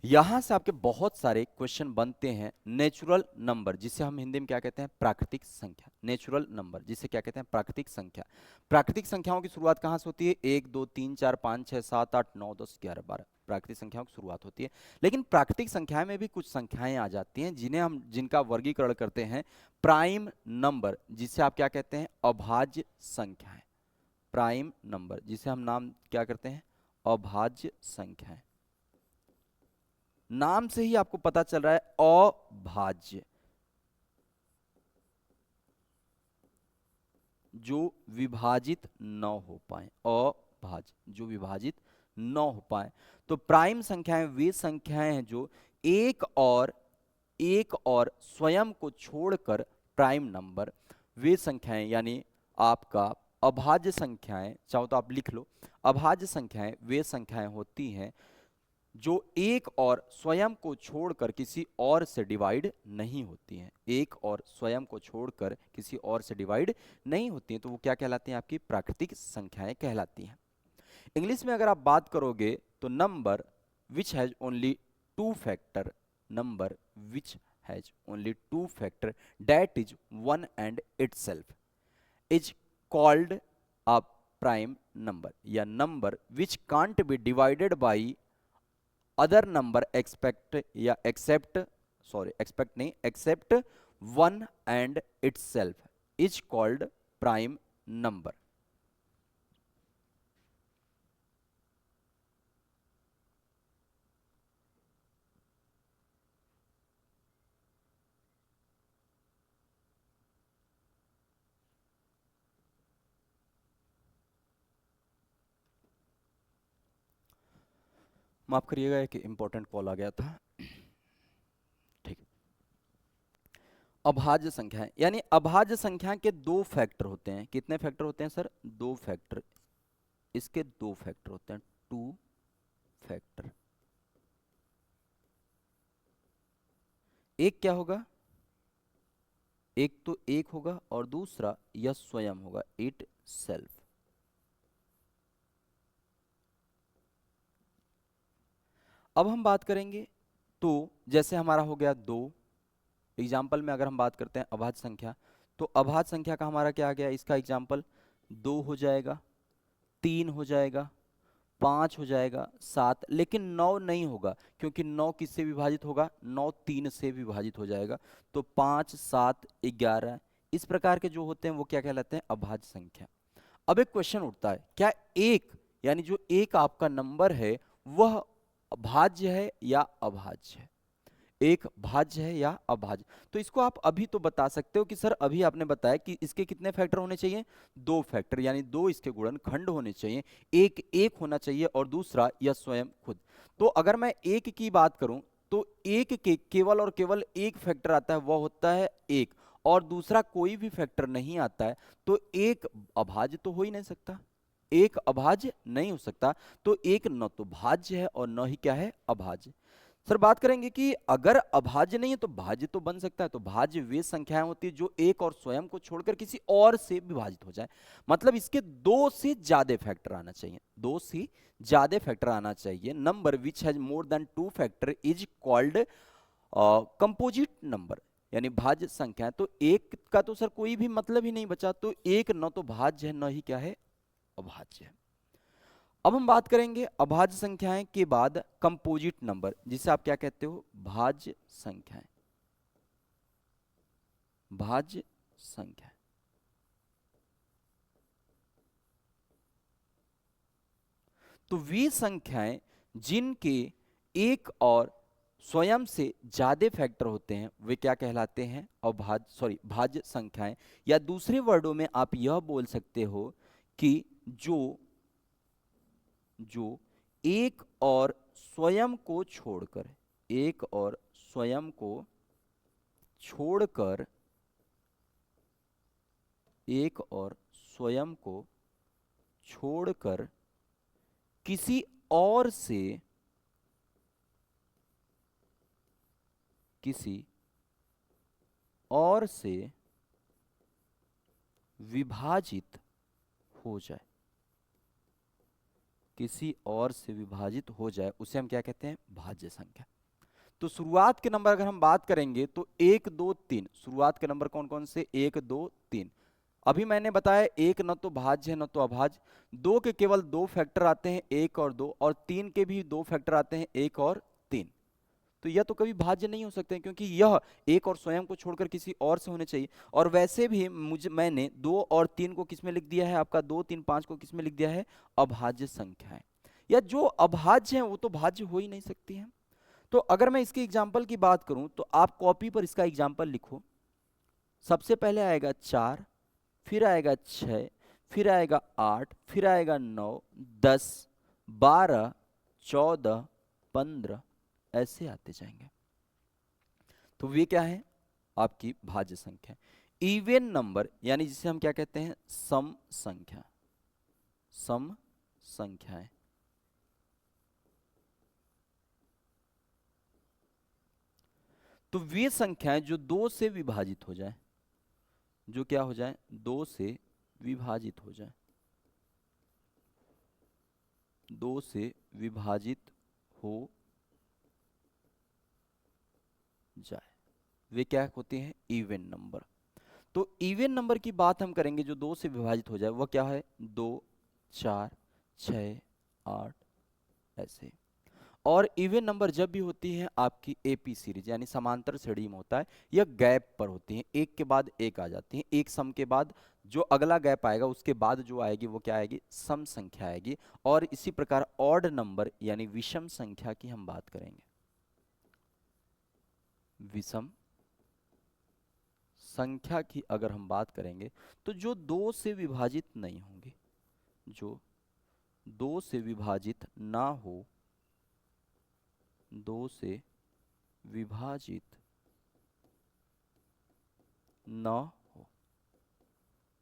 S2: यहां से आपके बहुत सारे क्वेश्चन बनते हैं। नेचुरल नंबर जिसे हम हिंदी में क्या कहते हैं? प्राकृतिक संख्या। नेचुरल नंबर जिसे क्या कहते हैं? प्राकृतिक संख्या। प्राकृतिक संख्याओं की शुरुआत कहां से होती है? 1 2 3 4 5 6 7 8 9 10 11 12 प्राकृतिक संख्याओं की शुरुआत होती है। लेकिन प्राकृतिक संख्या में भी कुछ संख्याएं आ जाती हैं जिनका वर्गीकरण करते हैं प्राइम नंबर, जिसे आप क्या कहते हैं? अभाज्य संख्याएं। प्राइम नंबर जिसे हम नाम क्या करते हैं? अभाज्य संख्याएं। नाम से ही आपको पता चल रहा है अभाज्य, जो विभाजित न हो पाए। अभाज्य जो विभाजित न हो पाए। तो प्राइम संख्याएं वे संख्याएं हैं जो एक और स्वयं को छोड़कर प्राइम नंबर। वे संख्याएं यानी आपका अभाज्य संख्याएं, चाहो तो आप लिख लो, अभाज्य संख्याएं वे संख्याएं होती हैं जो एक और स्वयं को छोड़कर किसी और से डिवाइड नहीं होती हैं। एक और स्वयं को छोड़कर किसी और से डिवाइड नहीं होती हैं, तो वो क्या कहलाती हैं? आपकी प्राकृतिक संख्याएं कहलाती हैं। इंग्लिश में अगर आप बात करोगे तो number which has only two factor, number which has only two factor that is one and itself is called a prime number, या number which can't be divided by other number except one and itself is called prime number. माफ करिएगा, एक important call आ गया था। ठीक। अभाज्य संख्या है, यानी अभाज्य संख्या के दो फैक्टर होते हैं। कितने फैक्टर होते हैं सर? दो फैक्टर। इसके 2 फैक्टर होते हैं, 2 फैक्टर। एक क्या होगा, एक तो एक होगा और दूसरा यह स्वयं होगा, इट सेल्फ। अब हम बात करेंगे तो जैसे हमारा हो गया 2, एग्जाम्पल में अगर हम बात करते हैं अभाज्य संख्या, तो अभाज्य संख्या का हमारा क्या आ गया, इसका एग्जाम्पल 2 हो जाएगा, 3 हो जाएगा, 5 हो जाएगा, 7, लेकिन 9 नहीं होगा, क्योंकि 9 किससे विभाजित होगा, 9 3 से विभाजित हो जाएगा। तो 5, 7, 11 इस प्रकार के जो होते हैं वो क्या कहलाते हैं, अभाज्य संख्या। अब एक क्वेश्चन उठता है, क्या एक यानी जो एक आपका नंबर है वह भाज्य है या अभाज्य है, एक भाज्य है या अभाज्य? तो इसको आप अभी तो बता सकते हो कि सर अभी आपने बताया कि इसके कितने फैक्टर होने चाहिए, 2 फैक्टर, यानी 2 इसके गुणनखंड होने चाहिए, एक एक होना चाहिए और दूसरा यह स्वयं खुद। तो अगर मैं एक की बात करूं तो एक के केवल और केवल एक फैक्टर आता है, वह होता है एक, और दूसरा कोई भी फैक्टर नहीं आता है, तो एक अभाज्य तो हो ही नहीं सकता, एक अभाज्य नहीं हो सकता। तो एक न तो भाज्य है और न ही क्या है, अभाज्य। सर बात करेंगे कि अगर अभाज्य नहीं है तो भाज्य तो बन सकता है। तो भाज्य वे संख्याएं होती है जो एक और स्वयं को छोड़कर किसी और से विभाजित हो जाए, मतलब इसके 2 से ज्यादा फैक्टर आना चाहिए, 2 से ज्यादा फैक्टर आना चाहिए। Number which has more than 2 factor is called composite number, यानी भाज्य संख्या। तो एक का तो सर कोई भी मतलब ही नहीं बचा, तो एक न तो भाज्य है न ही क्या है, अभाज्य है। अब हम बात करेंगे अभाज्य संख्याएं के बाद कंपोजिट नंबर, जिसे आप क्या कहते हो, भाज्य संख्याएं, भाज्य संख्या। तो वे संख्याएं जिनके एक और स्वयं से ज्यादा फैक्टर होते हैं वे क्या कहलाते हैं, भाज्य संख्याएं। या दूसरे वर्डों में आप यह बोल सकते हो कि जो जो एक और स्वयं को छोड़कर, एक और स्वयं को छोड़कर, एक और स्वयं को छोड़कर किसी और से, किसी और से विभाजित हो जाए, किसी और से विभाजित हो जाए, उसे हम क्या कहते हैं, भाज्य संख्या। तो शुरुआत के नंबर अगर हम बात करेंगे तो 1 2 3, शुरुआत के नंबर कौन कौन से, 1 2 3। अभी मैंने बताया एक न तो भाज्य है न तो अभाज्य, 2 के केवल 2 फैक्टर आते हैं, 1 और 2, और 3 के भी 2 फैक्टर आते हैं, 1 और 3। तो यह तो कभी भाज्य नहीं हो सकते हैं, क्योंकि यह एक और स्वयं को छोड़कर किसी और से होने चाहिए। और वैसे भी मैंने 2 और 3 को किस में लिख दिया है, आपका 2 3 5 को किस में लिख दिया है, अभाज्य संख्याएं। या जो अभाज्य है वो तो भाज्य हो ही नहीं सकती है। तो अगर मैं इसके एग्जाम्पल की बात करूं तो आप कॉपी पर इसका एग्जाम्पल लिखो। सबसे पहले आएगा 4, फिर आएगा 6, फिर आएगा 8, फिर आएगा 9, 10, 12, 14, 15, ऐसे आते जाएंगे। तो वे क्या है, आपकी भाज्य संख्या। इवन नंबर यानी जिसे हम क्या कहते हैं, सम संख्या, सम संख्याएं। तो वे संख्याएं जो 2 से विभाजित हो जाए, जो क्या हो जाए, 2 से विभाजित हो जाए, 2 से विभाजित हो जाए, वे क्या होते हैं, इवन नंबर। तो इवन नंबर की बात हम करेंगे जो 2 से विभाजित हो जाए, वह क्या है, 2, 4, 6, 8, ऐसे। और इवन नंबर जब भी होती है आपकी एपी सीरीज यानी समांतर श्रेणी में होता है, यह गैप पर होती है, एक के बाद एक आ जाती है, एक सम के बाद जो अगला गैप आएगा उसके बाद जो आएगी वो क्या आएगी, सम संख्या आएगी। और इसी प्रकार ऑड नंबर यानी विषम संख्या की हम बात करेंगे, विषम संख्या की अगर हम बात करेंगे तो जो 2 से विभाजित नहीं होंगे, जो 2 से विभाजित ना हो, 2 से विभाजित न हो,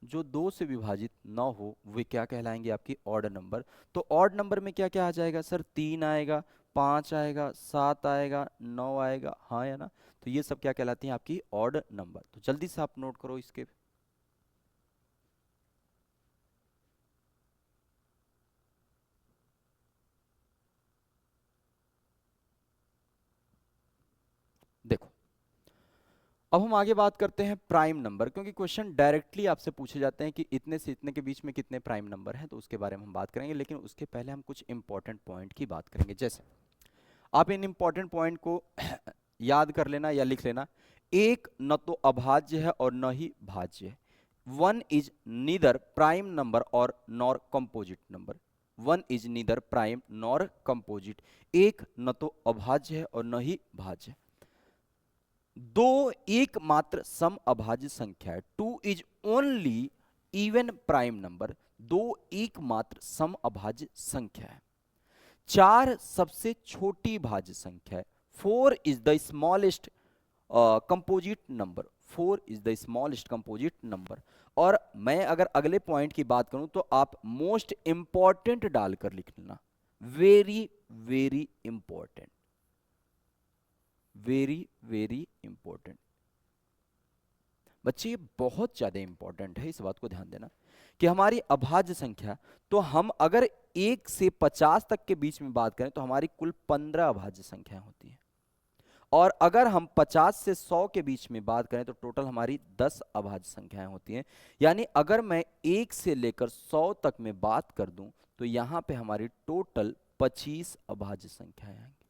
S2: जो 2 से विभाजित न हो वे क्या कहलाएंगे? आपकी ऑड नंबर। तो ऑड नंबर में क्या क्या आ जाएगा सर? 3 आएगा, 5 आएगा, 7 आएगा, 9 आएगा, हाँ या ना? तो ये सब क्या कहलाती हैं? आपकी ऑड नंबर। तो जल्दी से आप नोट करो इसके। देखो, अब हम आगे बात करते हैं प्राइम नंबर, क्योंकि क्वेश्चन डायरेक्टली आपसे पूछे जाते हैं कि इतने से इतने के बीच में कितने प्राइम नंबर हैं, तो उसके बारे में हम बात करेंगे। लेकिन उसके पहले हम कुछ इंपॉर्टेंट पॉइंट की बात करेंगे। जैसे आप इन इंपॉर्टेंट पॉइंट को याद कर लेना या लिख लेना। एक न तो अभाज्य है और न ही भाज्य है। One is neither prime number और nor composite number. One is neither prime nor composite. एक न तो अभाज्य है और न ही भाज्य है। दो एकमात्र सम अभाज्य संख्या है। Two is only even prime number. दो एकमात्र सम अभाज्य संख्या है। चार सबसे छोटी भाज्य संख्या है। Four is the smallest composite number. Four is the smallest composite number. और मैं अगर अगले पॉइंट की बात करूं तो आप मोस्ट इंपॉर्टेंट डालकर लिख लेना। Very very important, very very important. बच्चे ये बहुत ज्यादा इंपॉर्टेंट है, इस बात को ध्यान देना कि हमारी अभाज्य संख्या, तो हम अगर 1 से 50 तक के बीच में बात करें तो हमारी कुल 15 अभाज्य संख्याएं होती हैं। और अगर हम 50 से 100 के बीच में बात करें तो टोटल हमारी 10 अभाज्य संख्याएं होती हैं। यानी अगर मैं 1 से लेकर 100 तक में बात कर दूं तो यहां पे हमारी टोटल 25 अभाज्य संख्याएं आएंगी।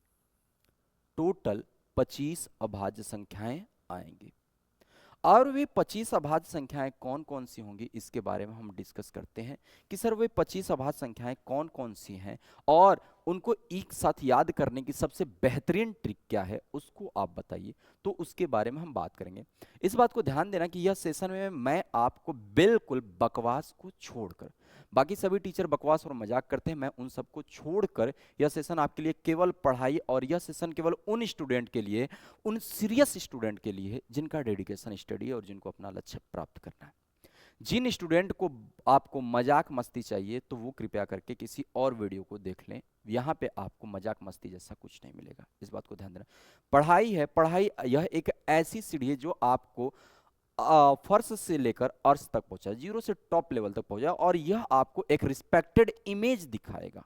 S2: टोटल 25 अभाज्य संख्याएं आएंगी। और वे 25 अभाज्य संख्याएं कौन कौन सी होंगी इसके बारे में हम डिस्कस करते हैं कि सर वे 25 अभाज्य संख्याएं कौन कौन सी हैं और उनको एक साथ याद करने की सबसे बेहतरीन ट्रिक क्या है उसको आप बताइए। तो उसके बारे में हम बात करेंगे। इस बात को ध्यान देना कि यह सेशन में मैं आपको बिल्कुल बकवास को छोड़कर, बाकी सभी टीचर बकवास और मजाक करते हैं, मैं उन सबको छोड़कर यह सेशन आपके लिए केवल पढ़ाई, और यह सेशन केवल उन स्टूडेंट के लिए, उन सीरियस स्टूडेंट के लिए जिनका डेडिकेशन स्टडी है और जिनको अपना लक्ष्य प्राप्त करना है। जिन स्टूडेंट को आपको मजाक मस्ती चाहिए तो वो कृपया करके किसी और वीडियो को देख लें। यहाँ पे आपको मजाक मस्ती जैसा कुछ नहीं मिलेगा, इस बात को ध्यान देना। पढ़ाई है, पढ़ाई यह एक ऐसी सीढ़ी है जो आपको फर्श से लेकर अर्श तक पहुंचाए, जीरो से टॉप लेवल तक पहुंचाए, और यह आपको एक रिस्पेक्टेड इमेज दिखाएगा।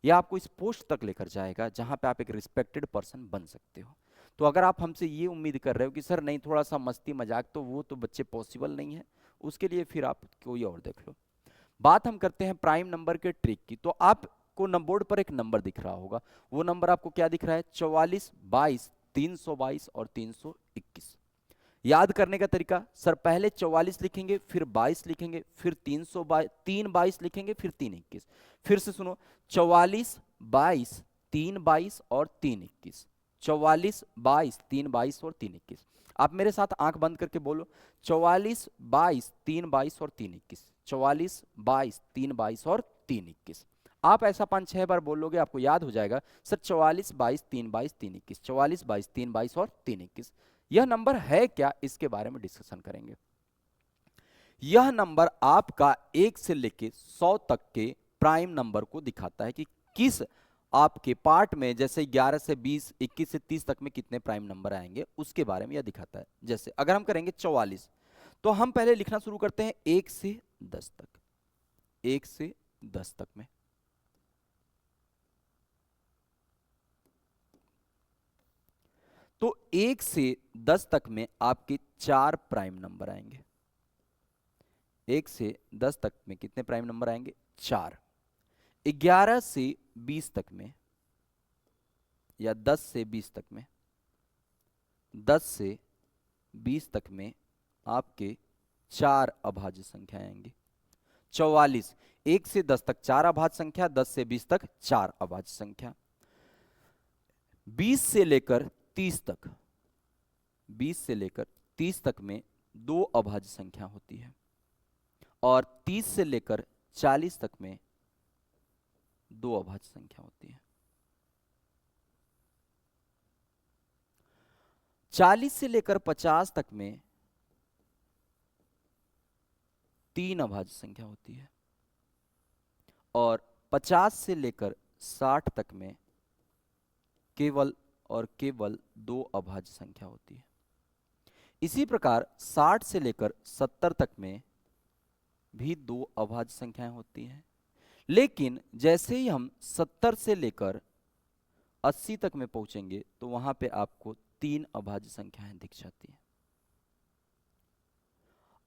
S2: यह आपको इस पोस्ट तक लेकर जाएगा जहां पे आप एक रिस्पेक्टेड पर्सन बन सकते हो। तो अगर आप हमसे ये उम्मीद कर रहे हो कि सर नहीं थोड़ा सा मस्ती मजाक, तो वो तो बच्चे पॉसिबल नहीं है, उसके लिए फिर आप कोई और देख लो। बात हम करते हैं प्राइम नंबर के ट्रिक की। तो आपको बोर्ड पर एक नंबर दिख रहा होगा, वो नंबर आपको क्या दिख रहा है? 44, 22, 322 और 321। याद करने का तरीका, सर पहले 44 लिखेंगे, फिर 22 लिखेंगे, फिर 322 लिखेंगे, फिर 321। फिर से सुनो, 44, 22, 322 और 321। 44, 22, 322 और 321। आप मेरे साथ आंख बंद करके बोलो, 44, 22, 322 और 321। 44, 22, 322 और 321। आप ऐसा 5-6 बार बोलोगे, आपको याद हो जाएगा सर 44, 22, 322, 321। 44, 22, 322 और 321। यह नंबर है क्या, इसके बारे में डिस्कशन करेंगे। यह नंबर आपका 1 से लेके 100 तक के प्राइम नंबर को दिखाता है कि किस आपके पार्ट में, जैसे 11 से 20, 21 से 30 तक में कितने प्राइम नंबर आएंगे उसके बारे में यह दिखाता है। जैसे अगर हम करेंगे 44, तो हम पहले लिखना शुरू करते हैं 1 से 10 तक। 1 से 10 तक में तो 1 से 10 तक में आपके 4 प्राइम नंबर आएंगे। 1 से 10 तक में कितने प्राइम नंबर आएंगे? 4। 11 से 20 तक में, या 10 से 20 तक में, 10 से 20 तक में आपके 4 अभाज्य संख्याएं आएंगी। 44, 1 से 10 तक 4 अभाज्य संख्या, 10 से 20 तक 4 अभाज्य संख्या। 20 से लेकर 30 तक, 20 से लेकर 30 तक में 2 अभाज्य संख्या होती है, और 30 से लेकर 40 तक में 2 अभाज्य संख्या होती है। 40 से लेकर 50 तक में
S1: 3 अभाज्य संख्या होती है और 50 से लेकर 60 तक में केवल और केवल 2 अभाज्य संख्या होती है। इसी प्रकार 60 से लेकर 70 तक में भी 2 अभाज्य संख्याएं होती हैं, लेकिन जैसे ही हम 70 से लेकर 80 तक में पहुंचेंगे तो वहां पे आपको 3 अभाज्य संख्याएं दिख जाती हैं।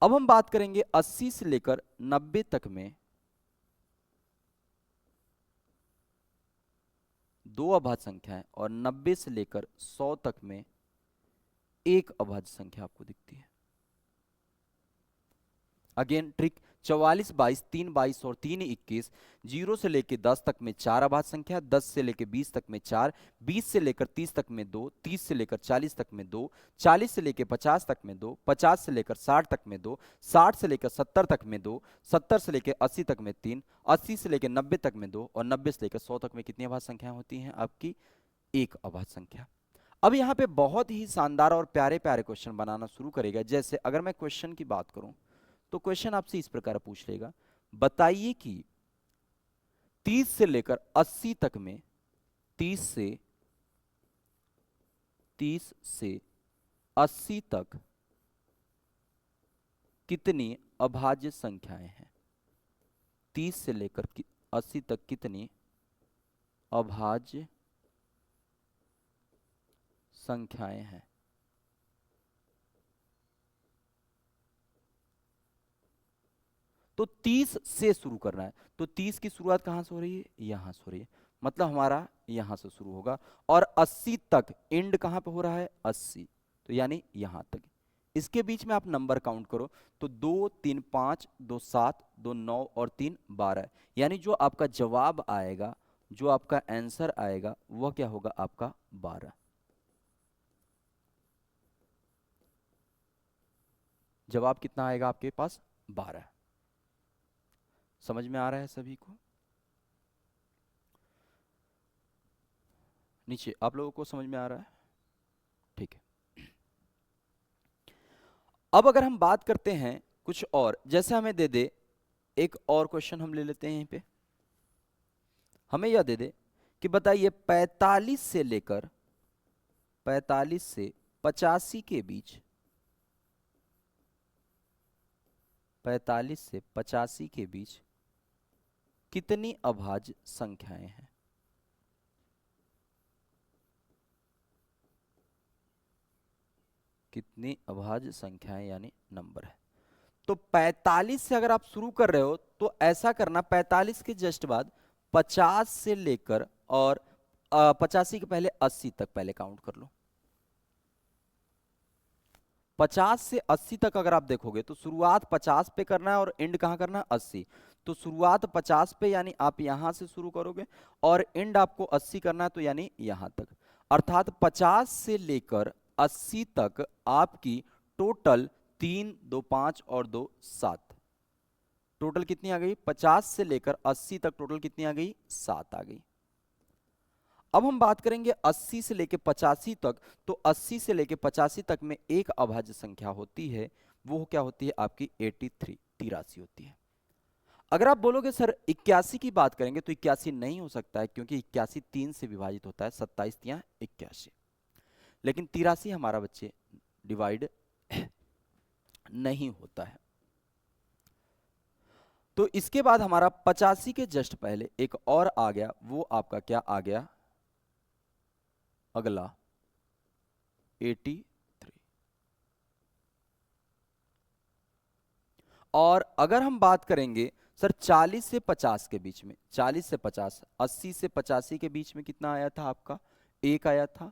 S1: अब हम बात करेंगे 80 से लेकर 90 तक में 2 अभाज्य संख्याएं और 90 से लेकर 100 तक में 1 अभाज्य संख्या आपको दिखती है। अगेन ट्रिक 44, 22, 3, 22 और 3, 21। 0 से लेकर 10 तक में 4 अभाज्य संख्या, 10 से लेकर 20 तक में 4, 20 से लेकर 30 तक में 2, 30 से लेकर 40 तक में 2, 40 से लेकर 50 तक में 2, 50 से लेकर 60 तक में 2, 60 से लेकर 70 तक में 2, 70 से लेकर 80 तक में 3, 80 से लेकर 90 तक में 2 और 90 से लेकर 100 तक में कितनी अभाज्य संख्याएं होती हैं? आपकी 1 अभाज्य संख्या। अब यहाँ पे बहुत ही शानदार और प्यारे प्यारे क्वेश्चन बनाना शुरू करेगा। जैसे अगर मैं क्वेश्चन की बात करूं तो क्वेश्चन आपसे इस प्रकार पूछ लेगा, बताइए कि 30 से लेकर 80 तक में 30 से 80 तक कितनी अभाज्य संख्याएं हैं? 30 से लेकर 80 तक कितनी अभाज्य संख्याएं हैं? तो 30 से शुरू करना है, तो 30 की शुरुआत कहां से हो रही है? यहां से हो रही है, मतलब हमारा यहां से शुरू होगा और 80 तक एंड कहां पे हो रहा है? 80, तो यानी यहां तक। इसके बीच में आप नंबर काउंट करो तो 2, 3, 5, 2, 7, 2, 9 और 3, 12, यानी जो आपका जवाब आएगा, जो आपका आंसर आएगा वह क्या होगा? आपका 12। जवाब कितना आएगा आपके पास? 12। समझ में आ रहा है सभी को? नीचे आप लोगों को समझ में आ रहा है? ठीक है। अब अगर हम बात करते हैं कुछ और, जैसे हमें दे दे एक और क्वेश्चन हम ले लेते हैं यहीं पे, हमें यह दे दे कि बताइए 45 से लेकर 45 से 85 के बीच, 45 से 85 के बीच कितनी अभाज्य संख्याएं हैं? कितनी अभाज्य संख्याएं यानी नंबर है। तो 45 से अगर आप शुरू कर रहे हो तो ऐसा करना, 45 के जस्ट बाद 50 से लेकर और 85 के पहले 80 तक पहले काउंट कर लो। 50 से 80 तक अगर आप देखोगे तो शुरुआत 50 पे करना है और एंड कहां करना है? 80। तो शुरुआत 50 पे यानी आप यहां से शुरू करोगे और एंड आपको 80 करना है, तो यानी यहां तक। अर्थात 50 से लेकर 80 तक आपकी टोटल 3, 2, 5 और 2, 7, टोटल कितनी आ गई? 50 से लेकर 80 तक टोटल कितनी आ गई? 7 आ गई। अब हम बात करेंगे 80 से लेकर 85 तक, तो 80 से लेकर 85 तक में एक अभाज्य संख्या होती है, वो क्या होती है? आपकी 83, 83 होती है। अगर आप बोलोगे सर 81 की बात करेंगे तो 81 नहीं हो सकता है, क्योंकि 81 3 से विभाजित होता है, 27 तियां 81, लेकिन 83 हमारा बच्चे डिवाइड नहीं होता है। तो इसके बाद हमारा 85 के जस्ट पहले एक और आ गया, वो आपका क्या आ गया? अगला 83। और अगर हम बात करेंगे सर 40 से 50 के बीच में, 40 से 50, 80 से 85 के बीच में कितना आया था आपका? 1 आया था।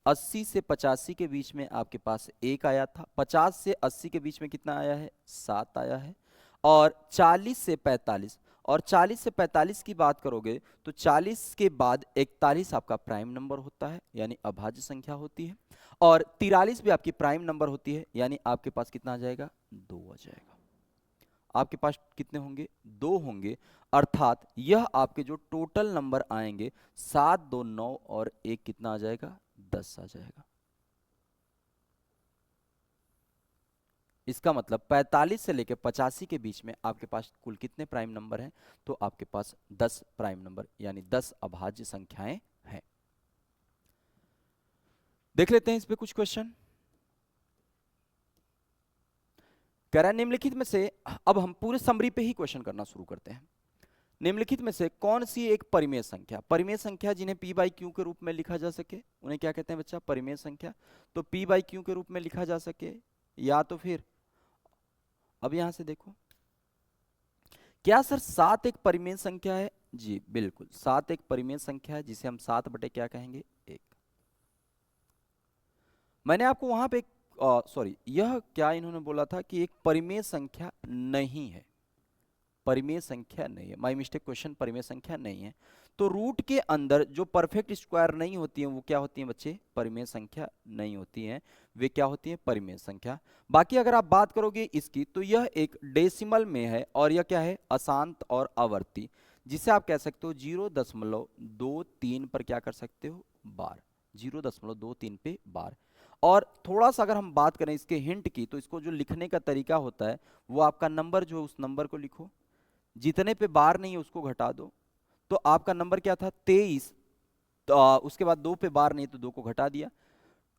S1: 80 से 85 के बीच में आपके पास 1 आया था। 50 से 80 के बीच में कितना आया है? 7 आया है। और 40 से 45, और 40 से 45 की बात करोगे तो 40 के बाद 41 आपका प्राइम नंबर होता है, यानी अभाज्य संख्या होती है। और 43 भी आपकी प्राइम नंबर होती है, यानी आपके पास कितना आ जाएगा? 2 आ जाएगा। आपके पास कितने होंगे? 2 होंगे। अर्थात यह आपके जो टोटल नंबर आएंगे 7, 2, 9 और 1 कितना आ जाएगा? 10 आ जाएगा।
S2: इसका मतलब 45 से लेकर 85 के बीच में आपके पास कुल कितने प्राइम नंबर हैं? तो आपके पास 10 प्राइम नंबर यानी 10 अभाज्य संख्याएं हैं। देख लेते हैं इस पे कुछ क्वेश्चन। कह रहा है निम्नलिखित में से, अब हम पूरे समरी पे ही क्वेश्चन करना शुरू करते हैं। निम्नलिखित में से कौन सी एक परिमेय संख्या, परिमेय संख्या जिन्हें p बाई क्यू के रूप में लिखा जा सके, उन्हें क्या कहते हैं बच्चा? परिमेय संख्या। तो p बाई क्यू के रूप में लिखा जा सके, या तो फिर अब यहां से देखो, क्या सर 7 एक परिमेय संख्या है? जी बिल्कुल, 7 एक परिमेय संख्या है जिसे हम 7 बटे क्या कहेंगे? 1। मैंने आपको वहां पे सॉरी, यह क्या इन्होंने बोला था कि एक परिमेय संख्या नहीं है, परिमेय संख्या नहीं है, माय मिस्टेक, क्वेश्चन परिमेय संख्या नहीं है। तो रूट के अंदर जो परफेक्ट स्क्वायर नहीं होती हैं वो क्या होती हैं बच्चे? परिमेय संख्या नहीं होती हैं, वे क्या होती हैं? परिमेय संख्या। बाकी अगर आप बात करोगे इसकी तो यह एक डेसिमल में है और यह क्या है? अशांत और आवर्ती, जिसे आप कह सकते हो 0.23 पर क्या कर सकते हो? बार, 0.23 पे बार। और थोड़ा सा अगर हम बात करें इसके हिंट की, तो इसको जो लिखने का तरीका होता है वो आपका नंबर जो, उस नंबर को लिखो, जितने पे बार नहीं है उसको घटा दो। तो आपका नंबर क्या था? 23। तो उसके बाद 2 पे बार नहीं तो 2 को घटा दिया।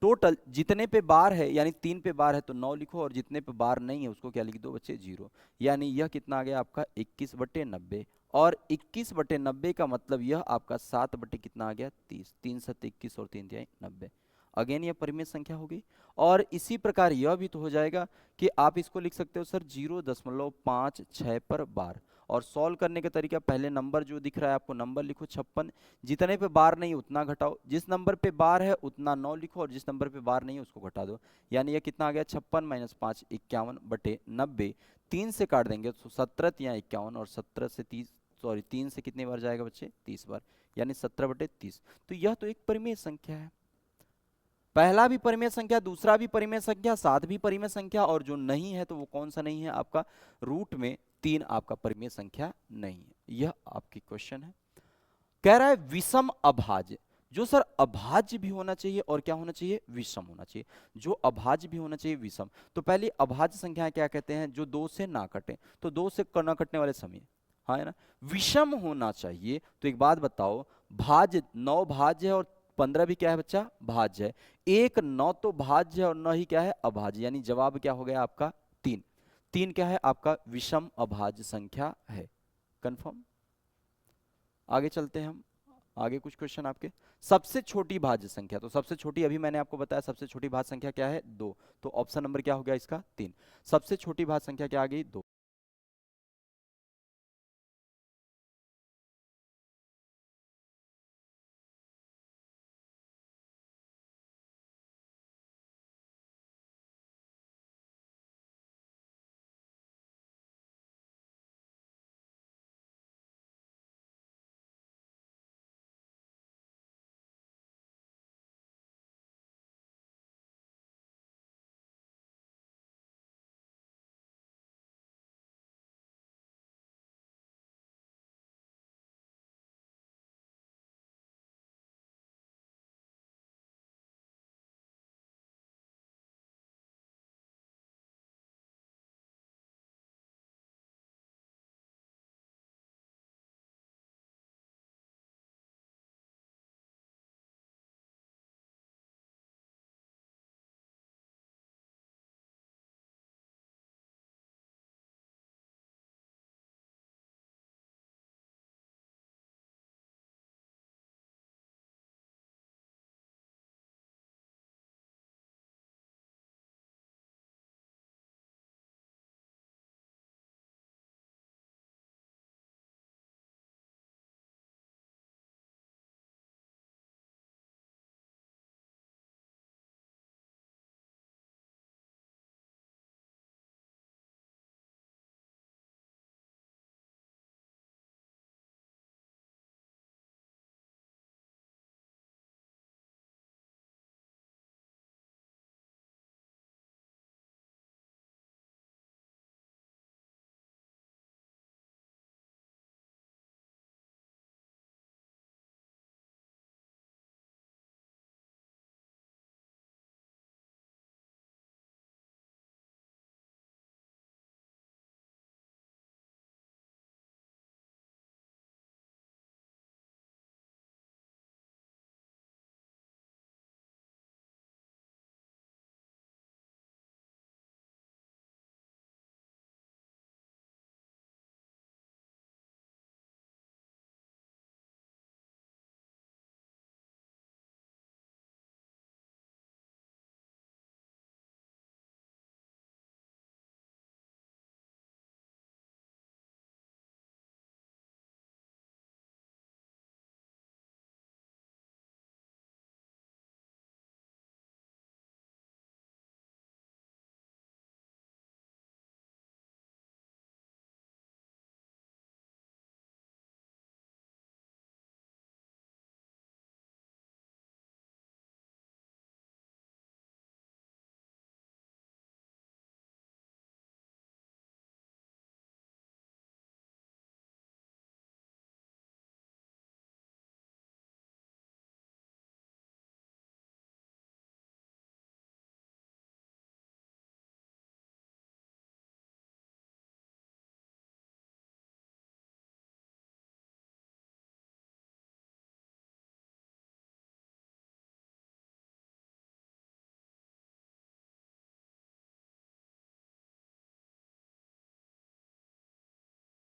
S2: टोटल जितने पे बार है, यानी 3 पे बार है तो 9 लिखो, और जितने पे बार नहीं है उसको क्या लिख दो बच्चे? 0। यानी यह कितना आ गया आपका? 21/90। और 21/90 का मतलब यह आपका 7 बटे कितना आ गया? 30। 3 7 21 और 3 तिहाई 90। अगेन यह परिमेय संख्या हो गई। और इसी प्रकार यह भी तो हो जाएगा कि आप इसको लिख सकते हो सर 0.56 पर बार। और सॉल्व करने का तरीका, पहले नंबर जो दिख रहा है आपको, नंबर लिखो 56, जितने पे बार नहीं उतना घटाओ, जिस नंबर पे बार है उतना 9 लिखो, और जिस नंबर पे बार नहीं है उसको घटा दो। यानी यह कितना आ गया? 56 - 5 51/90। 3 से काट देंगे तो 17 या 51, और 17 से 30, सॉरी 3 से कितनी बार जाएगा बच्चे? 30 बार, यानी 17/30। तो यह तो एक परिमेय संख्या है। पहला भी परिमेय संख्या, दूसरा भी परिमेय संख्या, 7 भी परिमेय संख्या, और जो नहीं है तो वो कौन सा नहीं है आपका? रूट में 3 आपका परिमेय संख्या नहीं है। यह आपकी क्वेश्चन है। कह रहा है विषम अभाज्य, जो सर अभाज्य भी होना चाहिए और क्या होना चाहिए? विषम होना चाहिए। जो अभाज्य भी होना चाहिए, विषम। तो पहले अभाज्य संख्या क्या कहते हैं? जो 2 से ना कटे, तो 2 से ना कटने वाले समय, हाँ है ना। विषम होना चाहिए। तो एक बात बताओ, भाज्य 9 भाज्य है और 15 भी क्या है बच्चा? भाज्य है। 1 9 तो भाज्य है और 9 ही क्या है? अभाज्य। यानी जवाब क्या हो गया आपका? 3। 3 क्या है आपका? विषम अभाज्य संख्या है। कंफर्म। आगे चलते हैं हम, आगे कुछ क्वेश्चन आपके। सबसे छोटी भाज्य संख्या, तो सबसे छोटी अभी मैंने आपको बताया, सबसे छोटी भाज्य संख्या क्या है? 2। तो ऑप्शन नंबर क्या हो गया इसका? 3। सबसे छोटी भाज्य संख्या क्या आ गई? 2।